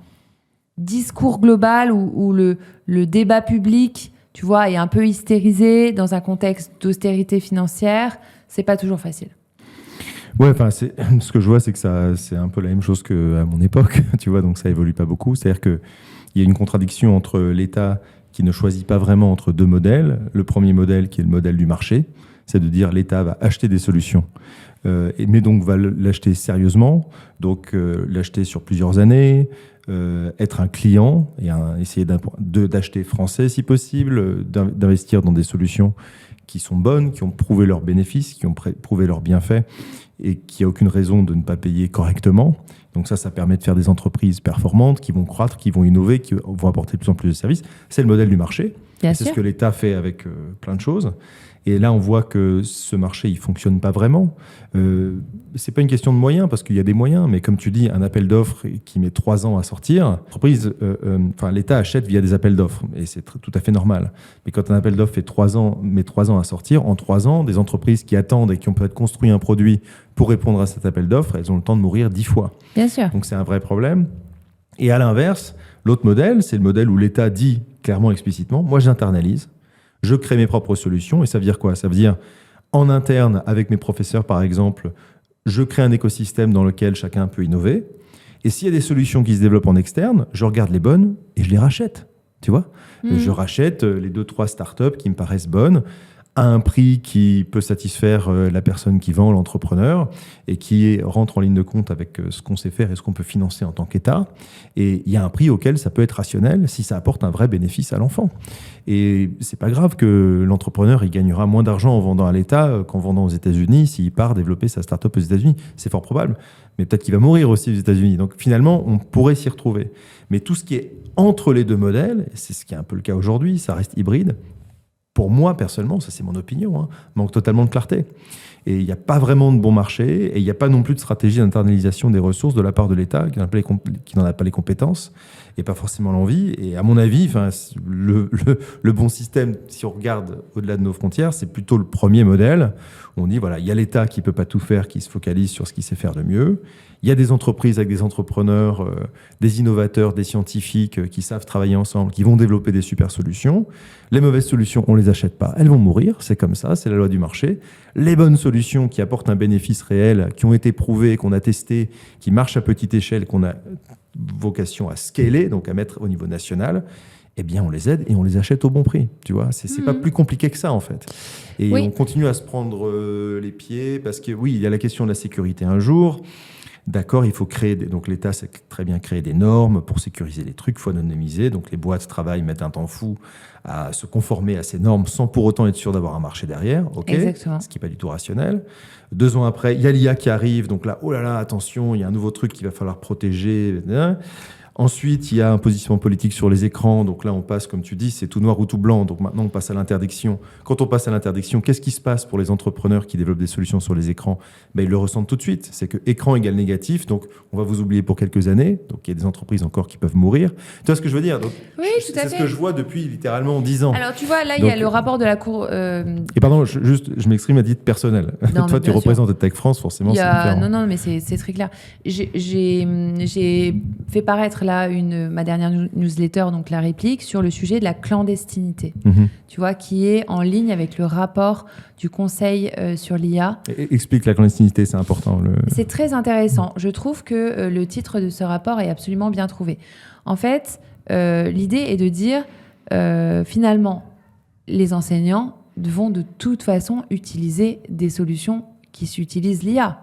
discours global où le débat public, tu vois, est un peu hystérisé dans un contexte d'austérité financière. C'est pas toujours facile. Ouais, enfin, ce que je vois, c'est que c'est un peu la même chose qu'à mon époque, tu vois, donc ça évolue pas beaucoup. C'est-à-dire qu'il y a une contradiction entre l'État qui ne choisit pas vraiment entre 2 modèles. Le premier modèle, qui est le modèle du marché, c'est de dire l'État va acheter des solutions, mais donc va l'acheter sérieusement, donc l'acheter sur plusieurs années, être un client et essayer d'acheter français si possible, d'investir dans des solutions qui sont bonnes, qui ont prouvé leurs bénéfices, qui ont prouvé leurs bienfaits et qui a aucune raison de ne pas payer correctement. Donc ça permet de faire des entreprises performantes qui vont croître, qui vont innover, qui vont apporter de plus en plus de services. C'est le modèle du marché. C'est ce que l'État fait avec plein de choses. Et là, on voit que ce marché, il fonctionne pas vraiment. C'est pas une question de moyens, parce qu'il y a des moyens, mais comme tu dis, un appel d'offres qui met 3 ans à sortir, l'État achète via des appels d'offres, et c'est tout à fait normal. Mais quand un appel d'offres met 3 ans à sortir, en 3 ans, des entreprises qui attendent et qui ont peut-être construit un produit pour répondre à cet appel d'offres, elles ont le temps de mourir 10 fois. Bien sûr. Donc c'est un vrai problème. Et à l'inverse, l'autre modèle, c'est le modèle où l'État dit clairement, explicitement, moi j'internalise, je crée mes propres solutions. Et ça veut dire quoi ? Ça veut dire, en interne, avec mes professeurs par exemple, je crée un écosystème dans lequel chacun peut innover. Et s'il y a des solutions qui se développent en externe, je regarde les bonnes et je les rachète. Tu vois ? Je rachète les 2-3 startups qui me paraissent bonnes à un prix qui peut satisfaire la personne qui vend, l'entrepreneur, et qui rentre en ligne de compte avec ce qu'on sait faire et ce qu'on peut financer en tant qu'État. Et il y a un prix auquel ça peut être rationnel si ça apporte un vrai bénéfice à l'enfant. Et c'est pas grave que l'entrepreneur il gagnera moins d'argent en vendant à l'État qu'en vendant aux États-Unis s'il part développer sa start-up aux États-Unis. C'est fort probable. Mais peut-être qu'il va mourir aussi aux États-Unis. Donc finalement, on pourrait s'y retrouver. Mais tout ce qui est entre les 2 modèles, et c'est ce qui est un peu le cas aujourd'hui, ça reste hybride. Pour moi, personnellement, ça c'est mon opinion, manque totalement de clarté. Et il n'y a pas vraiment de bon marché, et il n'y a pas non plus de stratégie d'internalisation des ressources de la part de l'État, qui n'en a pas les compétences, et pas forcément l'envie. Et à mon avis, le bon système, si on regarde au-delà de nos frontières, c'est plutôt le premier modèle. On dit, voilà, il y a l'État qui ne peut pas tout faire, qui se focalise sur ce qu'il sait faire de mieux. Il y a des entreprises avec des entrepreneurs, des innovateurs, des scientifiques qui savent travailler ensemble, qui vont développer des super solutions. Les mauvaises solutions, on ne les achète pas. Elles vont mourir, c'est comme ça, c'est la loi du marché. Les bonnes solutions qui apportent un bénéfice réel, qui ont été prouvées, qu'on a testées, qui marchent à petite échelle, qu'on a vocation à scaler, donc à mettre au niveau national, eh bien on les aide et on les achète au bon prix. Tu vois, c'est pas plus compliqué que ça en fait. Et on continue à se prendre les pieds parce que oui, il y a la question de la sécurité un jour. D'accord, il faut créer donc l'État sait très bien créer des normes pour sécuriser les trucs, il faut anonymiser. Donc les boîtes travaillent, mettent un temps fou à se conformer à ces normes sans pour autant être sûr d'avoir un marché derrière. Ok, exactement. Ce qui n'est pas du tout rationnel. 2 ans après, il y a l'IA qui arrive, donc là, oh là là, attention, il y a un nouveau truc qu'il va falloir protéger. Ensuite, il y a un positionnement politique sur les écrans. Donc là, on passe, comme tu dis, c'est tout noir ou tout blanc. Donc maintenant, on passe à l'interdiction. Quand on passe à l'interdiction, qu'est-ce qui se passe pour les entrepreneurs qui développent des solutions sur les écrans ? Ils le ressentent tout de suite. C'est que écran égale négatif. Donc, on va vous oublier pour quelques années. Donc, il y a des entreprises encore qui peuvent mourir. Tu vois ce que je veux dire ? Donc, oui, tout à fait. C'est ce que je vois depuis littéralement 10 ans. Alors, tu vois, là, il y a le rapport de la Cour... Et pardon, je m'exprime à titre personnel. Non, toi, tu représentes Tech France, forcément, c'est différent. Non, mais c'est très clair. J'ai fait paraître là ma dernière newsletter, donc la réplique, sur le sujet de la clandestinité, tu vois, qui est en ligne avec le rapport du Conseil sur l'IA. Explique la clandestinité, c'est important. C'est très intéressant. Je trouve que le titre de ce rapport est absolument bien trouvé. En fait, l'idée est de dire, finalement, les enseignants vont de toute façon utiliser des solutions qui s'utilisent l'IA.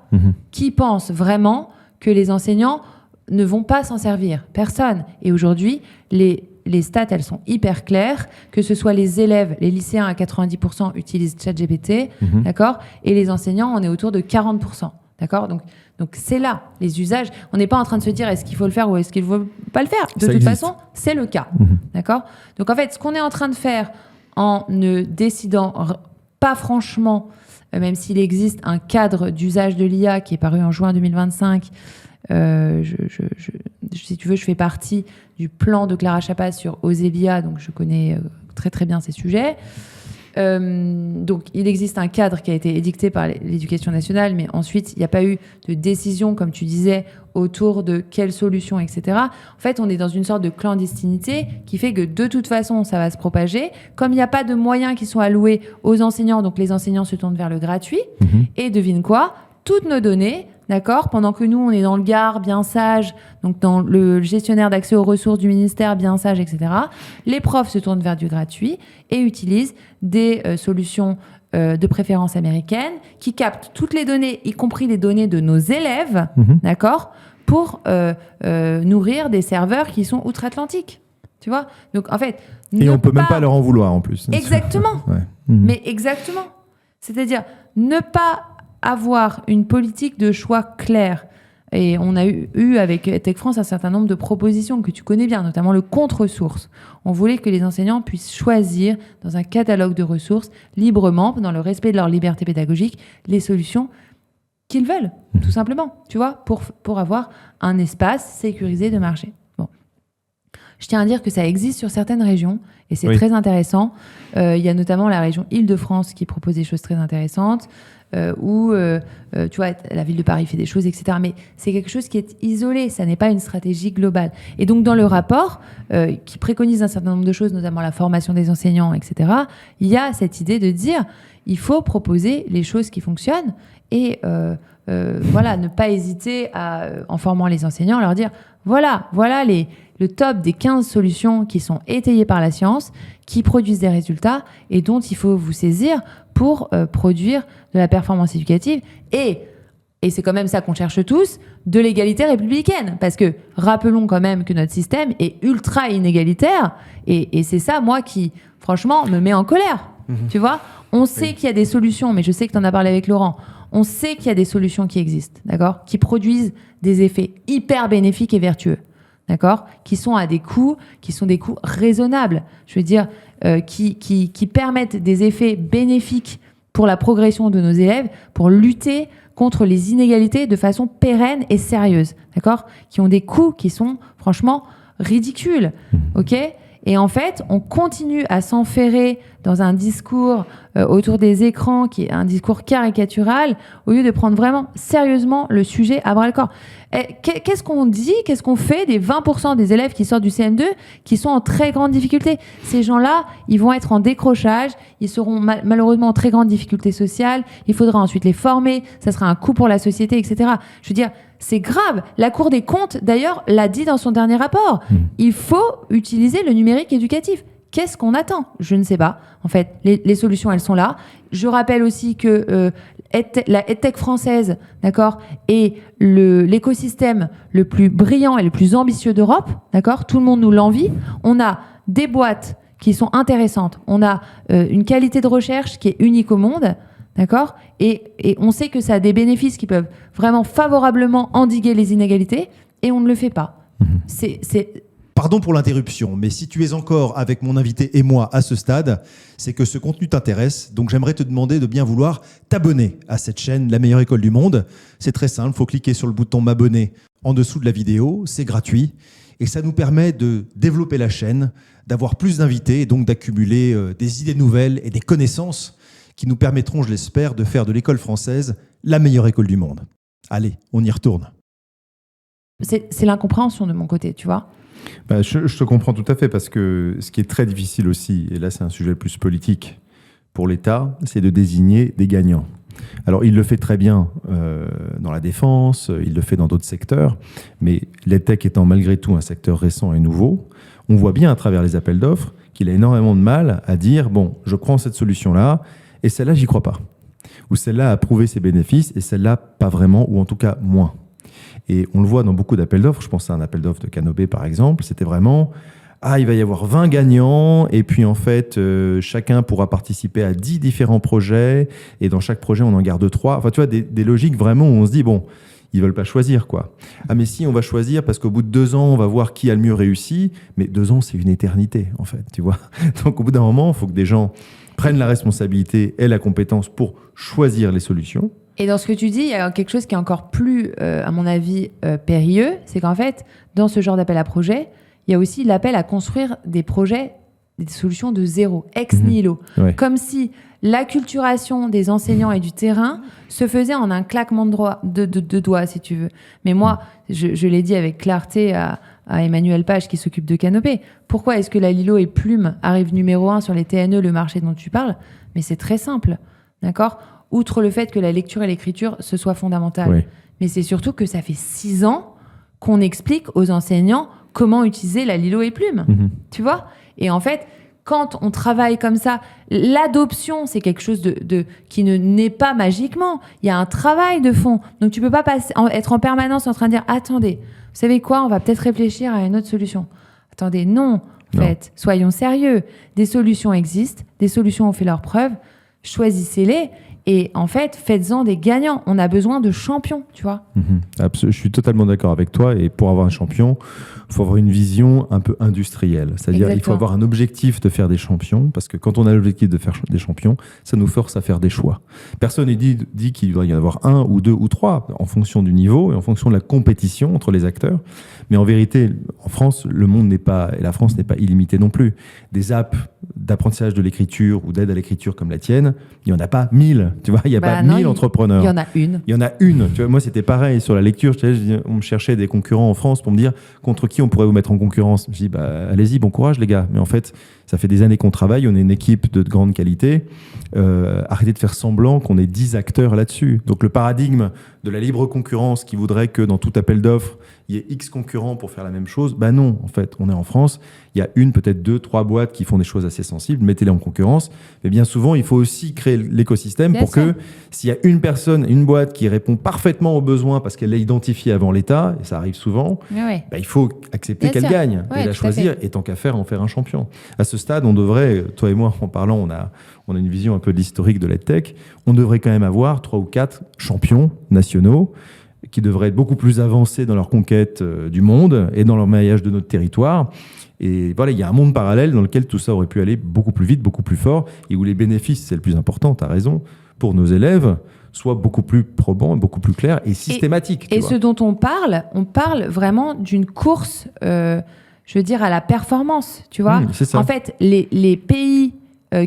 Qui pense vraiment que les enseignants ne vont pas s'en servir? Personne. Et aujourd'hui, les stats, elles sont hyper claires, que ce soit les élèves, les lycéens à 90% utilisent ChatGPT, d'accord, et les enseignants, on est autour de 40%, d'accord. Donc c'est là, les usages. On n'est pas en train de se dire est-ce qu'il faut le faire ou est-ce qu'il ne faut pas le faire. De toute façon, c'est le cas. D'accord ? Donc en fait, ce qu'on est en train de faire en ne décidant pas franchement, même s'il existe un cadre d'usage de l'IA qui est paru en juin 2025, si tu veux, je fais partie du plan de Clara Chapaz sur Oser l'IA, donc je connais très très bien ces sujets. Donc il existe un cadre qui a été édicté par l'éducation nationale, mais ensuite il n'y a pas eu de décision, comme tu disais, autour de quelles solutions, etc. En fait, on est dans une sorte de clandestinité qui fait que de toute façon ça va se propager. Comme il n'y a pas de moyens qui sont alloués aux enseignants, donc les enseignants se tournent vers le gratuit. Et devine quoi ? Toutes nos données, d'accord, pendant que nous, on est dans le Gard, bien sage, donc dans le gestionnaire d'accès aux ressources du ministère, bien sage, etc., les profs se tournent vers du gratuit et utilisent des solutions de préférence américaines qui captent toutes les données, y compris les données de nos élèves, d'accord, pour nourrir des serveurs qui sont outre-Atlantique. Tu vois ? Donc, en fait... Et on ne peut même pas leur en vouloir, en plus. Exactement. Ouais. Mais exactement. C'est-à-dire, ne pas avoir une politique de choix claire. Et on a eu avec Tech France un certain nombre de propositions que tu connais bien, notamment le contre-source. On voulait que les enseignants puissent choisir dans un catalogue de ressources librement, dans le respect de leur liberté pédagogique, les solutions qu'ils veulent, tout simplement, tu vois, pour avoir un espace sécurisé de marché. Bon. Je tiens à dire que ça existe sur certaines régions et c'est très intéressant. Il y a notamment la région Île-de-France qui propose des choses très intéressantes. Où, tu vois, la ville de Paris fait des choses, etc. Mais c'est quelque chose qui est isolé, ça n'est pas une stratégie globale. Et donc, dans le rapport, qui préconise un certain nombre de choses, notamment la formation des enseignants, etc., il y a cette idée de dire, il faut proposer les choses qui fonctionnent et voilà, ne pas hésiter à, en formant les enseignants, leur dire, voilà le top des 15 solutions qui sont étayées par la science, qui produisent des résultats et dont il faut vous saisir pour produire de la performance éducative et c'est quand même ça qu'on cherche tous, de l'égalité républicaine. Parce que rappelons quand même que notre système est ultra inégalitaire et c'est ça, moi, qui, franchement, me met en colère. Tu vois ? On sait qu'il y a des solutions, mais je sais que tu en as parlé avec Laurent, on sait qu'il y a des solutions qui existent, d'accord ? Qui produisent des effets hyper bénéfiques et vertueux, d'accord ? Qui sont à des coûts, qui sont des coûts raisonnables. Je veux dire, qui permettent des effets bénéfiques pour la progression de nos élèves, pour lutter contre les inégalités de façon pérenne et sérieuse, d'accord ? Qui ont des coûts qui sont franchement ridicules, ok ? Et en fait, on continue à s'enferrer dans un discours autour des écrans qui est un discours caricatural au lieu de prendre vraiment sérieusement le sujet à bras-le-corps. Qu'est-ce qu'on dit, qu'est-ce qu'on fait des 20% des élèves qui sortent du CM2 qui sont en très grande difficulté ? Ces gens-là, ils vont être en décrochage, ils seront malheureusement en très grande difficulté sociale, il faudra ensuite les former, ça sera un coût pour la société, etc. Je veux dire, c'est grave. La Cour des comptes, d'ailleurs, l'a dit dans son dernier rapport. Il faut utiliser le numérique éducatif. Qu'est-ce qu'on attend ? Je ne sais pas. En fait, les solutions, elles sont là. Je rappelle aussi que la EdTech française, d'accord, est l'écosystème le plus brillant et le plus ambitieux d'Europe, d'accord ? Tout le monde nous l'envie. On a des boîtes qui sont intéressantes. On a une qualité de recherche qui est unique au monde, d'accord ? Et on sait que ça a des bénéfices qui peuvent vraiment favorablement endiguer les inégalités, et on ne le fait pas. Pardon pour l'interruption, mais si tu es encore avec mon invité et moi à ce stade, c'est que ce contenu t'intéresse. Donc j'aimerais te demander de bien vouloir t'abonner à cette chaîne, La Meilleure École du Monde. C'est très simple, il faut cliquer sur le bouton m'abonner en dessous de la vidéo, c'est gratuit. Et ça nous permet de développer la chaîne, d'avoir plus d'invités et donc d'accumuler des idées nouvelles et des connaissances qui nous permettront, je l'espère, de faire de l'école française la meilleure école du monde. Allez, on y retourne. C'est l'incompréhension de mon côté, tu vois. Je te comprends tout à fait, parce que ce qui est très difficile aussi, et là c'est un sujet plus politique pour l'État, c'est de désigner des gagnants. Alors il le fait très bien dans la défense, il le fait dans d'autres secteurs, mais l'EdTech étant malgré tout un secteur récent et nouveau, on voit bien à travers les appels d'offres qu'il a énormément de mal à dire « bon, je prends cette solution-là, et celle-là, j'y crois pas ». Ou celle-là a prouvé ses bénéfices, et celle-là, pas vraiment, ou en tout cas moins. Et on le voit dans beaucoup d'appels d'offres. Je pense à un appel d'offres de Canopé, par exemple. C'était vraiment, il va y avoir 20 gagnants, et puis en fait, chacun pourra participer à 10 différents projets, et dans chaque projet, on en garde 3. Enfin, tu vois, des logiques vraiment où on se dit, bon, ils veulent pas choisir, quoi. Ah, mais si, on va choisir parce qu'au bout de 2 ans, on va voir qui a le mieux réussi. Mais 2 ans, c'est une éternité, en fait, tu vois. Donc, au bout d'un moment, il faut que des gens prennent la responsabilité et la compétence pour choisir les solutions. Et dans ce que tu dis, il y a quelque chose qui est encore plus, à mon avis, périlleux. C'est qu'en fait, dans ce genre d'appel à projet, il y a aussi l'appel à construire des projets, des solutions de zéro, ex nihilo. Ouais. Comme si l'acculturation des enseignants et du terrain se faisait en un claquement de doigts, si tu veux. Mais moi, je l'ai dit avec clarté à Emmanuel Page qui s'occupe de Canopé. Pourquoi est-ce que la Lilo et Plume arrivent numéro 1 sur les TNE, le marché dont tu parles? Mais c'est très simple, d'accord? Outre le fait que la lecture et l'écriture, ce soit fondamental. Oui. Mais c'est surtout que ça fait 6 ans qu'on explique aux enseignants comment utiliser la Lilo et Plume. Tu vois? Et en fait, quand on travaille comme ça, l'adoption, c'est quelque chose qui ne naît pas magiquement. Il y a un travail de fond. Donc, tu peux pas être en permanence en train de dire « Attendez, vous savez quoi? On va peut-être réfléchir à une autre solution. » Attendez, non. En fait, soyons sérieux. Des solutions existent. Des solutions ont fait leurs preuves. Choisissez-les. Et en fait, faites-en des gagnants. On a besoin de champions, tu vois. Je suis totalement d'accord avec toi. Et pour avoir un champion, il faut avoir une vision un peu industrielle. C'est-à-dire qu'il faut avoir un objectif de faire des champions. Parce que quand on a l'objectif de faire des champions, ça nous force à faire des choix. Personne ne dit qu'il doit y en avoir 1 ou 2 ou 3 en fonction du niveau et en fonction de la compétition entre les acteurs. Mais en vérité, en France, le monde n'est pas, et la France n'est pas illimitée non plus. Des apps d'apprentissage de l'écriture ou d'aide à l'écriture comme la tienne, il n'y en a pas 1000. Tu vois, il n'y a pas 1000 entrepreneurs. Il y en a une. Il y en a une. Tu vois, moi, c'était pareil sur la lecture. On me cherchait des concurrents en France pour me dire contre qui on pourrait vous mettre en concurrence. Je dis, allez-y, bon courage, les gars. Mais en fait, ça fait des années qu'on travaille. On est une équipe de grande qualité. Arrêtez de faire semblant qu'on est 10 acteurs là-dessus. Donc, le paradigme de la libre concurrence qui voudrait que dans tout appel d'offres, il y ait X concurrents pour faire la même chose, non, en fait, on est en France, il y a peut-être 2, 3 boîtes qui font des choses assez sensibles, mettez-les en concurrence, mais bien souvent, il faut aussi créer l'écosystème pour que s'il y a une personne, une boîte qui répond parfaitement aux besoins parce qu'elle l'a identifié avant l'État, et ça arrive souvent, il faut accepter qu'elle gagne et la choisir, et tant qu'à faire, en faire un champion. À ce stade, on devrait, toi et moi, en parlant, on a une vision un peu de l'historique de l'EdTech, on devrait quand même avoir 3 ou 4 champions nationaux qui devraient être beaucoup plus avancés dans leur conquête du monde et dans leur maillage de notre territoire. Et voilà, il y a un monde parallèle dans lequel tout ça aurait pu aller beaucoup plus vite, beaucoup plus fort, et où les bénéfices, c'est le plus important, tu as raison, pour nos élèves, soient beaucoup plus probants, beaucoup plus clairs et systématiques. Et ce dont on parle vraiment d'une course, je veux dire, à la performance, tu vois. C'est ça. En fait, les pays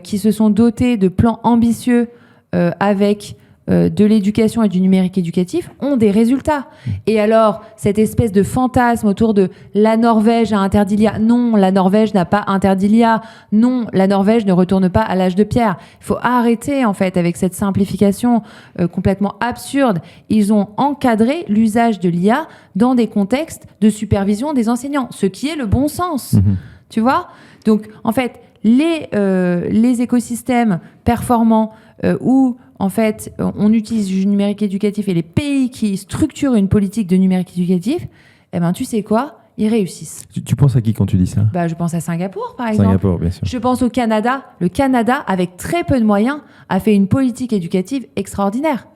qui se sont dotés de plans ambitieux avec de l'éducation et du numérique éducatif ont des résultats. Et alors, cette espèce de fantasme autour de la Norvège a interdit l'IA. Non, la Norvège n'a pas interdit l'IA. Non, la Norvège ne retourne pas à l'âge de pierre. Il faut arrêter, en fait, avec cette simplification complètement absurde. Ils ont encadré l'usage de l'IA dans des contextes de supervision des enseignants, ce qui est le bon sens. Tu vois ? Donc, en fait, les écosystèmes performants où en fait, on utilise du numérique éducatif et les pays qui structurent une politique de numérique éducatif, tu sais quoi ? Ils réussissent. Tu penses à qui quand tu dis ça ? Je pense à Singapour, par exemple. Singapour, bien sûr. Je pense au Canada. Le Canada, avec très peu de moyens, a fait une politique éducative extraordinaire.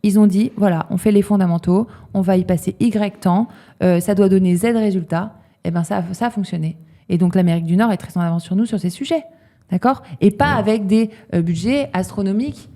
Ils ont dit, voilà, on fait les fondamentaux, on va y passer Y temps, ça doit donner Z résultats. Ça a fonctionné. Et donc, l'Amérique du Nord est très en avance sur nous sur ces sujets. D'accord ? Et pas avec des budgets astronomiques.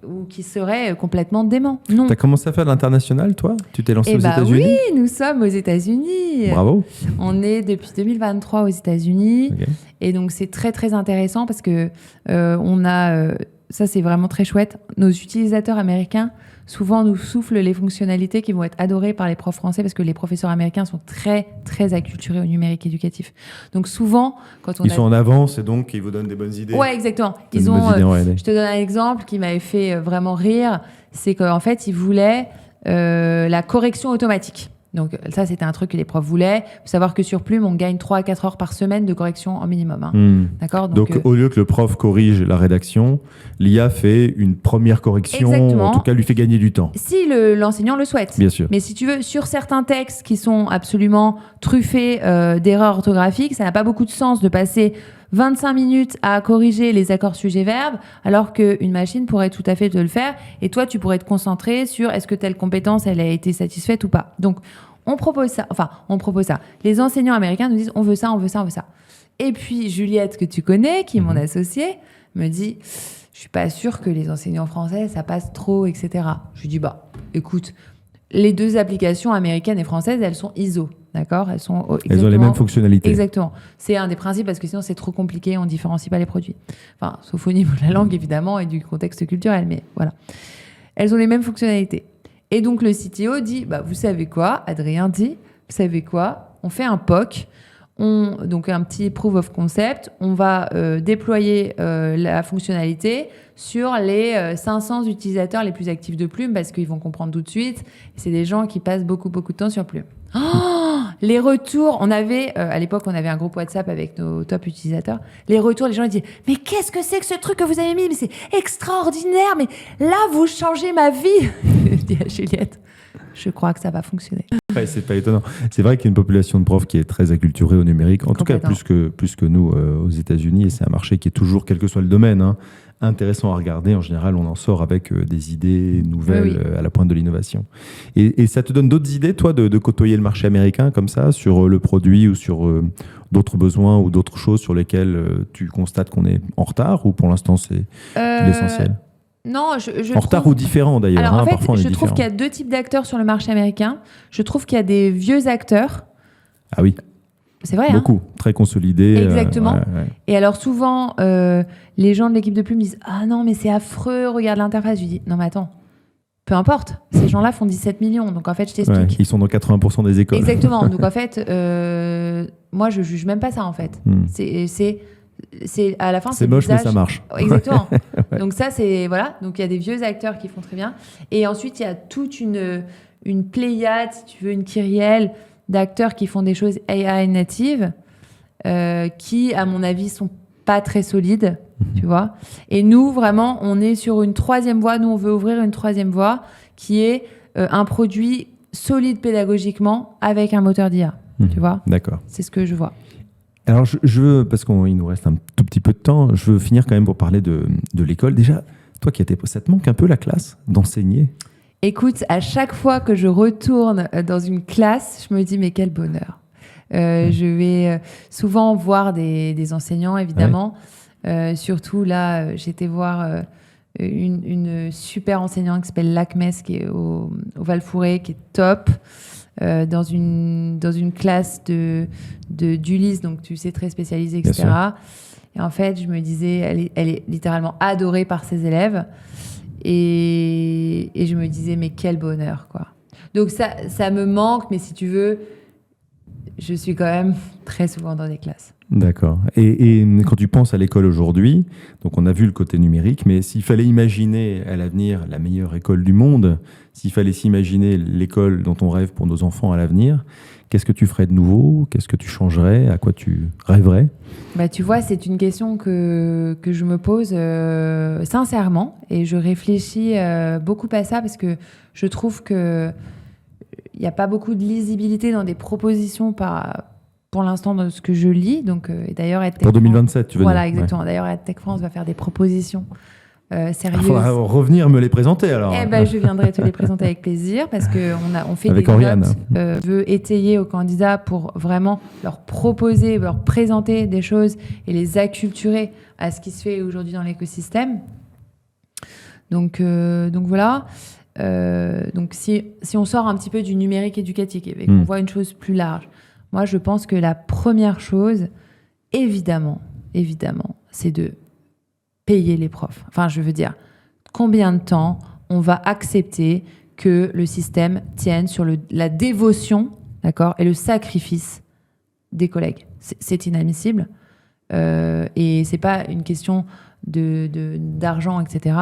Ou qui serait complètement dément. Non. Tu as commencé à faire de l'international, toi ? Tu t'es lancé aux États-Unis ? Oui, nous sommes aux États-Unis. Bravo. On est depuis 2023 aux États-Unis. Okay. Et donc, c'est très, très intéressant parce que on a... ça, c'est vraiment très chouette. Nos utilisateurs américains, souvent, nous soufflent les fonctionnalités qui vont être adorées par les profs français parce que les professeurs américains sont très, très acculturés au numérique éducatif. Donc, souvent, quand ils sont en avance et donc ils vous donnent des bonnes idées. Ouais, exactement. Ils ont, je te donne un exemple qui m'avait fait vraiment rire. C'est qu'en fait, ils voulaient la correction automatique. Donc ça, c'était un truc que les profs voulaient. Il faut savoir que sur Plume, on gagne 3 à 4 heures par semaine de correction en minimum. D'accord ? Donc au lieu que le prof corrige la rédaction, l'IA fait une première correction, exactement. En tout cas lui fait gagner du temps. Si l'enseignant le souhaite. Bien sûr. Mais si tu veux, sur certains textes qui sont absolument truffés d'erreurs orthographiques, ça n'a pas beaucoup de sens de passer 25 minutes à corriger les accords sujet-verbe, alors qu'une machine pourrait tout à fait te le faire. Et toi, tu pourrais te concentrer sur est-ce que telle compétence, elle a été satisfaite ou pas. Donc, on propose ça. Les enseignants américains nous disent on veut ça, on veut ça, on veut ça. Et puis, Juliette, que tu connais, qui est mon associée, me dit je suis pas sûre que les enseignants français, ça passe trop, etc. Je lui dis écoute, les deux applications américaines et françaises, elles sont ISO. D'accord ? Elles ont les mêmes fonctionnalités. Exactement. C'est un des principes parce que sinon c'est trop compliqué, on différencie pas les produits. Enfin, sauf au niveau de la langue évidemment et du contexte culturel, mais voilà. Elles ont les mêmes fonctionnalités. Et donc le CTO dit, vous savez quoi ? Adrien dit, vous savez quoi ? On fait un POC, donc un petit proof of concept. On va déployer la fonctionnalité sur les 500 utilisateurs les plus actifs de Plume parce qu'ils vont comprendre tout de suite. C'est des gens qui passent beaucoup de temps sur Plume. Les retours, on avait à l'époque on avait un groupe WhatsApp avec nos top utilisateurs. Les retours, les gens ils disaient mais qu'est-ce que c'est que ce truc que vous avez mis ? Mais c'est extraordinaire, mais là vous changez ma vie. Je dis à Juliette, je crois que ça va fonctionner. Ouais, c'est pas étonnant. C'est vrai qu'il y a une population de profs qui est très acculturée au numérique, en tout cas plus que nous aux États-Unis, et c'est un marché qui est toujours, quel que soit le domaine, intéressant à regarder. En général, on en sort avec des idées nouvelles à la pointe de l'innovation. Et ça te donne d'autres idées, toi, de côtoyer le marché américain comme ça, sur le produit ou sur d'autres besoins ou d'autres choses sur lesquelles tu constates qu'on est en retard, ou pour l'instant c'est l'essentiel ? Non, en retard ou différent d'ailleurs. Alors en fait, parfois je trouve qu'il y a deux types d'acteurs sur le marché américain. Je trouve qu'il y a des vieux acteurs. Ah oui. C'est vrai. Beaucoup, très consolidés. Exactement. Et alors souvent, les gens de l'équipe de Plume disent « Ah non, mais c'est affreux, regarde l'interface. » Je lui dis « Non mais attends, peu importe. Ces gens-là font 17 millions. Donc en fait, je t'explique. Ouais, ils sont dans 80% des écoles. Exactement. Donc en fait, moi, je juge même pas ça en fait. C'est à la fin c'est moche mais ça marche. Exactement. Ouais. Donc ça c'est voilà, donc il y a des vieux acteurs qui font très bien et ensuite il y a toute une pléiade, si tu veux, une kyrielle d'acteurs qui font des choses AI natives qui à mon avis sont pas très solides, tu vois. Et nous vraiment on est sur une troisième voie, nous on veut ouvrir une troisième voie qui est un produit solide pédagogiquement avec un moteur d'IA, tu vois. D'accord. C'est ce que je vois. Alors, je veux, parce qu'il nous reste un tout petit peu de temps, je veux finir quand même pour parler de l'école. Déjà, toi qui étais, ça te manque un peu la classe, d'enseigner ? Écoute, à chaque fois que je retourne dans une classe, je me dis, mais quel bonheur. Je vais souvent voir des enseignants, évidemment. Ouais. Surtout là, j'étais voir une super enseignante qui s'appelle Lacmes, qui est au Val-Fouré, qui est top. Dans une classe d'Ulysse, donc tu sais, très spécialisée, etc. Et en fait, je me disais, elle est littéralement adorée par ses élèves. Et je me disais, mais quel bonheur, quoi. Donc ça me manque, mais si tu veux, je suis quand même très souvent dans des classes. D'accord. Et quand tu penses à l'école aujourd'hui, donc on a vu le côté numérique, mais s'il fallait imaginer à l'avenir la meilleure école du monde, s'il fallait s'imaginer l'école dont on rêve pour nos enfants à l'avenir, qu'est-ce que tu ferais de nouveau ? Qu'est-ce que tu changerais ? À quoi tu rêverais ? Tu vois, c'est une question que je me pose sincèrement et je réfléchis beaucoup à ça parce que je trouve qu'il n'y a pas beaucoup de lisibilité dans des propositions pour l'instant dans ce que je lis. Donc, et d'ailleurs, EdTech pour 2027, tu veux dire. Voilà, exactement. Ouais. D'ailleurs, EdTech France va faire des propositions sérieuses. Il faudra revenir me les présenter alors. Je viendrai te les présenter avec plaisir parce qu'on fait avec des Oriane. notes. Je veux étayer aux candidats pour vraiment leur proposer, leur présenter des choses et les acculturer à ce qui se fait aujourd'hui dans l'écosystème. Donc voilà. Donc si on sort un petit peu du numérique éducatif et qu'on voit une chose plus large, moi je pense que la première chose, évidemment, c'est de payer les profs. Enfin, je veux dire, combien de temps on va accepter que le système tienne sur la dévotion, d'accord, et le sacrifice des collègues. C'est inadmissible. Et c'est pas une question d'argent, etc.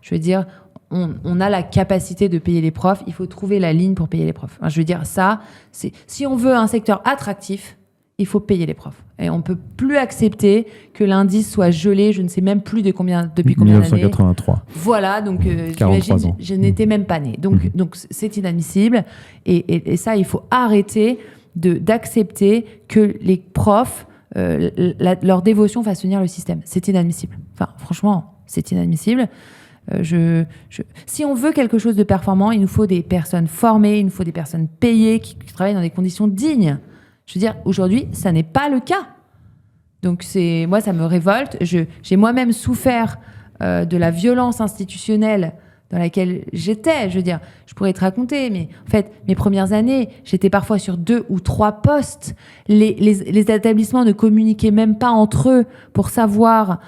Je veux dire, on a la capacité de payer les profs. Il faut trouver la ligne pour payer les profs. Enfin, je veux dire, ça, si on veut un secteur attractif, il faut payer les profs. Et on ne peut plus accepter que l'indice soit gelé, je ne sais même plus depuis combien d'années. 1983. Voilà, donc j'imagine, je n'étais même pas née. Donc c'est inadmissible. Et ça, il faut arrêter d'accepter que les profs leur dévotion fasse tenir le système. C'est inadmissible. Enfin, franchement, c'est inadmissible. Si on veut quelque chose de performant, il nous faut des personnes formées, il nous faut des personnes payées qui travaillent dans des conditions dignes. Je veux dire, aujourd'hui, ça n'est pas le cas. Donc, moi, ça me révolte. J'ai moi-même souffert de la violence institutionnelle dans laquelle j'étais. Je veux dire, je pourrais te raconter, mais en fait, mes premières années, j'étais parfois sur 2 ou 3 postes. Les établissements ne communiquaient même pas entre eux pour savoir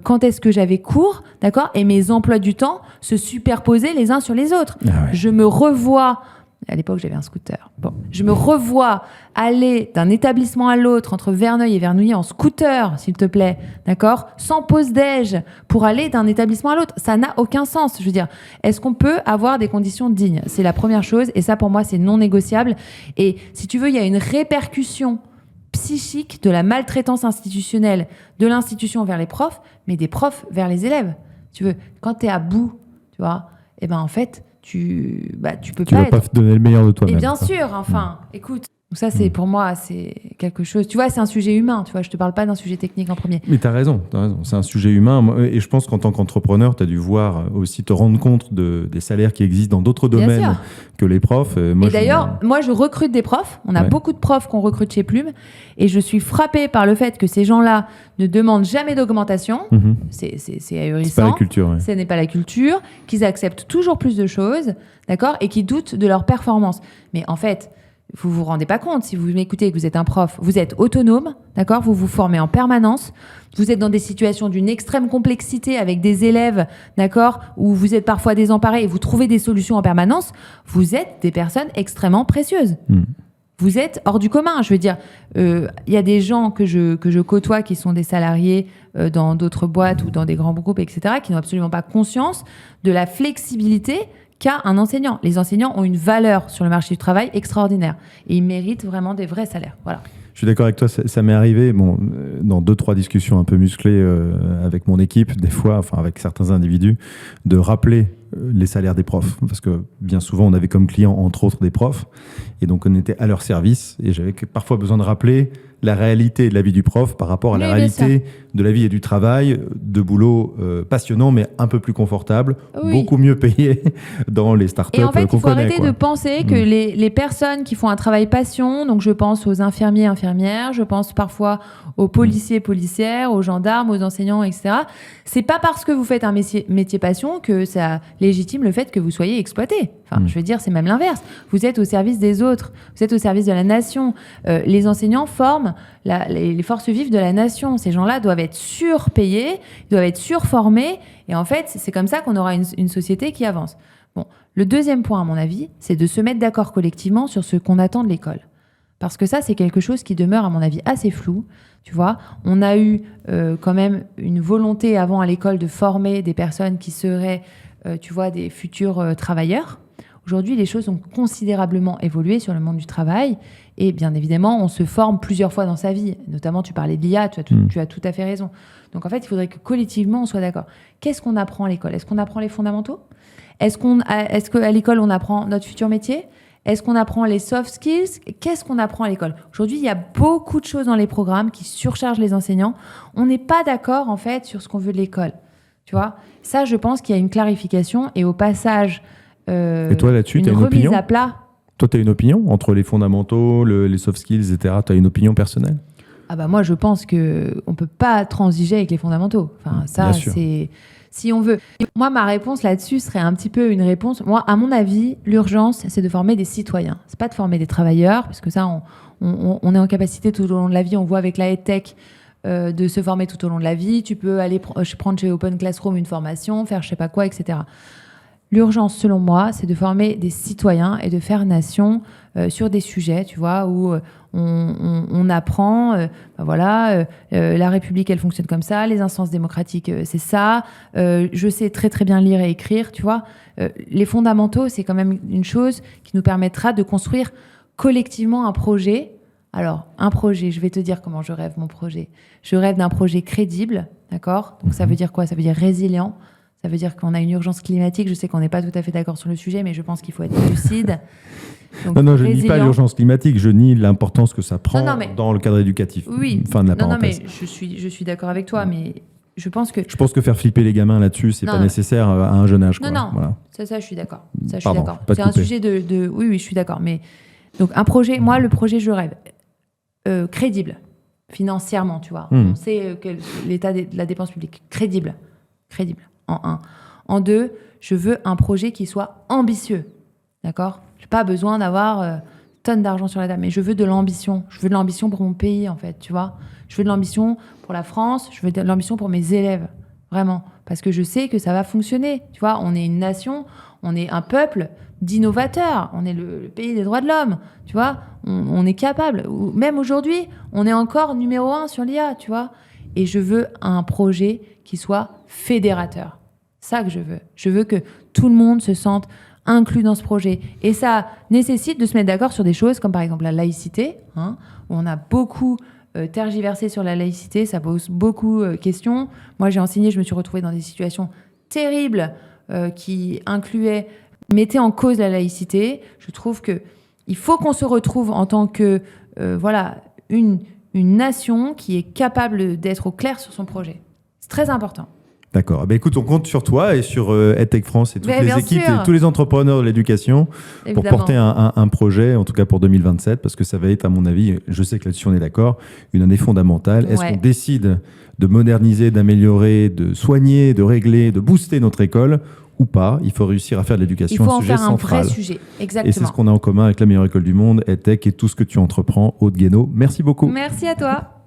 quand est-ce que j'avais cours, d'accord ? Et mes emplois du temps se superposaient les uns sur les autres. Ah ouais. Je me revois... À l'époque, j'avais un scooter. Bon, je me revois aller d'un établissement à l'autre, entre Verneuil et Vernouillet, en scooter, s'il te plaît, d'accord ? Sans pause déj, pour aller d'un établissement à l'autre. Ça n'a aucun sens. Je veux dire, est-ce qu'on peut avoir des conditions dignes ? C'est la première chose, et ça, pour moi, c'est non négociable. Et si tu veux, il y a une répercussion psychique de la maltraitance institutionnelle de l'institution vers les profs, mais des profs vers les élèves. Tu veux, quand tu es à bout, tu vois, et ben en fait... Tu peux pas vas pas donner le meilleur de toi-même. Et bien sûr, enfin, écoute. Donc ça, c'est pour moi, c'est quelque chose... Tu vois, c'est un sujet humain, tu vois. Je te parle pas d'un sujet technique en premier. Mais t'as raison. C'est un sujet humain. Et je pense qu'en tant qu'entrepreneur, t'as dû voir aussi te rendre compte des salaires qui existent dans d'autres domaines que les profs. Moi, je recrute des profs. On a beaucoup de profs qu'on recrute chez Plume. Et je suis frappée par le fait que ces gens-là ne demandent jamais d'augmentation. C'est ahurissant. C'est pas la culture. Ce n'est pas la culture. Qu'ils acceptent toujours plus de choses, d'accord ? Et qui doutent de leur performance. Mais en fait... Vous vous rendez pas compte, si vous m'écoutez et que vous êtes un prof, vous êtes autonome, d'accord ? Vous vous formez en permanence. Vous êtes dans des situations d'une extrême complexité avec des élèves, d'accord ? Où vous êtes parfois désemparés et vous trouvez des solutions en permanence. Vous êtes des personnes extrêmement précieuses. Vous êtes hors du commun. Je veux dire, il y a des gens que je côtoie qui sont des salariés dans d'autres boîtes ou dans des grands groupes, etc., qui n'ont absolument pas conscience de la flexibilité qu'a un enseignant. Les enseignants ont une valeur sur le marché du travail extraordinaire et ils méritent vraiment des vrais salaires. Voilà. Je suis d'accord avec toi, ça m'est arrivé dans 2-3 discussions un peu musclées avec mon équipe, des fois, enfin avec certains individus, de rappeler les salaires des profs. Parce que bien souvent, on avait comme clients, entre autres, des profs. Et donc, on était à leur service. Et j'avais parfois besoin de rappeler la réalité de la vie du prof par rapport à la réalité de la vie et du travail, de boulot passionnant, mais un peu plus confortable, beaucoup mieux payé dans les startups qu'on connaît. Et en fait, il faut arrêter de penser que les personnes qui font un travail passion, donc je pense aux infirmiers, infirmières, je pense parfois aux policiers, policières, aux gendarmes, aux enseignants, etc. C'est pas parce que vous faites un métier passion que ça légitime le fait que vous soyez exploité. Enfin, je veux dire, c'est même l'inverse. Vous êtes au service des autres, vous êtes au service de la nation. Les enseignants forment les forces vives de la nation. Ces gens-là doivent être surpayés, doivent être surformés. Et en fait, c'est comme ça qu'on aura une société qui avance. Bon, le deuxième point, à mon avis, c'est de se mettre d'accord collectivement sur ce qu'on attend de l'école. Parce que ça, c'est quelque chose qui demeure, à mon avis, assez flou. Tu vois, on a eu quand même une volonté avant à l'école de former des personnes qui seraient, tu vois, des futurs travailleurs. Aujourd'hui, les choses ont considérablement évolué sur le monde du travail. Et bien évidemment, on se forme plusieurs fois dans sa vie. Notamment, tu parlais de l'IA, tu as tout à fait raison. Donc en fait, il faudrait que collectivement, on soit d'accord. Qu'est-ce qu'on apprend à l'école ? Est-ce qu'on apprend les fondamentaux ? Est-ce qu'à l'école, on apprend notre futur métier ? Est-ce qu'on apprend les soft skills ? Qu'est-ce qu'on apprend à l'école ? Aujourd'hui, il y a beaucoup de choses dans les programmes qui surchargent les enseignants. On n'est pas d'accord, en fait, sur ce qu'on veut de l'école. Tu vois ? Ça, je pense qu'il y a une clarification. Et au passage, et toi, là-dessus, tu as une opinion ? à plat. Toi, tu as une opinion entre les fondamentaux, les soft skills, etc. Tu as une opinion personnelle ? Ah bah moi, je pense qu'on ne peut pas transiger avec les fondamentaux. Enfin, ça, c'est... Si on veut. Moi, ma réponse là-dessus serait un petit peu une réponse. Moi, à mon avis, l'urgence, c'est de former des citoyens. C'est pas de former des travailleurs, parce que ça, on est en capacité tout au long de la vie. On voit avec la EdTech de se former tout au long de la vie. Tu peux aller prendre chez Open Classroom une formation, faire je sais pas quoi, etc. L'urgence, selon moi, c'est de former des citoyens et de faire nation sur des sujets, tu vois, où on apprend, la République, elle fonctionne comme ça, les instances démocratiques, c'est ça. Je sais très très bien lire et écrire, tu vois. Les fondamentaux, c'est quand même une chose qui nous permettra de construire collectivement un projet. Alors, un projet, je vais te dire comment je rêve mon projet. Je rêve d'un projet crédible, d'accord ? Donc ça veut dire quoi ? Ça veut dire résilient. Ça veut dire qu'on a une urgence climatique. Je sais qu'on n'est pas tout à fait d'accord sur le sujet, mais je pense qu'il faut être lucide. Donc, non, je ne nie pas l'urgence climatique, je nie l'importance que ça prend dans le cadre éducatif. Oui, fin de la parenthèse. Mais je suis d'accord avec toi, mais je pense que faire flipper les gamins là-dessus, c'est pas nécessaire à un jeune âge. Non, voilà. ça, je suis d'accord. C'est un sujet de... Oui, je suis d'accord. Mais donc, un projet, moi, le projet, je rêve crédible, financièrement, tu vois. On sait l'état de la dépense publique. Crédible, en un. En deux, je veux un projet qui soit ambitieux, d'accord ? Je n'ai pas besoin d'avoir tonnes d'argent sur la table, mais je veux de l'ambition. Je veux de l'ambition pour mon pays, en fait, tu vois. Je veux de l'ambition pour la France, je veux de l'ambition pour mes élèves, vraiment. Parce que je sais que ça va fonctionner, tu vois. On est une nation, on est un peuple d'innovateurs, on est le pays des droits de l'homme, tu vois. On est capable. Même aujourd'hui, on est encore numéro 1 sur l'IA, tu vois. Et je veux un projet qui soit fédérateur. Ça que je veux. Je veux que tout le monde se sente inclus dans ce projet. Et ça nécessite de se mettre d'accord sur des choses comme par exemple la laïcité, où on a beaucoup tergiversé sur la laïcité, ça pose beaucoup de questions. Moi, j'ai enseigné, je me suis retrouvée dans des situations terribles qui mettaient en cause la laïcité. Je trouve qu'il faut qu'on se retrouve en tant que une nation qui est capable d'être au clair sur son projet. C'est très important. D'accord. Écoute, on compte sur toi et sur EdTech France et toutes les équipes sûr. et tous les entrepreneurs de l'éducation pour porter un projet, en tout cas pour 2027, parce que ça va être, à mon avis, je sais que là-dessus on est d'accord, une année fondamentale. Est-ce qu'on décide de moderniser, d'améliorer, de soigner, de régler, de booster notre école ou pas? Il faut réussir à faire de l'éducation un sujet central. Il faut en faire un vrai sujet, exactement. Et c'est ce qu'on a en commun avec la meilleure école du monde, EdTech et tout ce que tu entreprends, Aude Guénaud. Merci beaucoup. Merci à toi.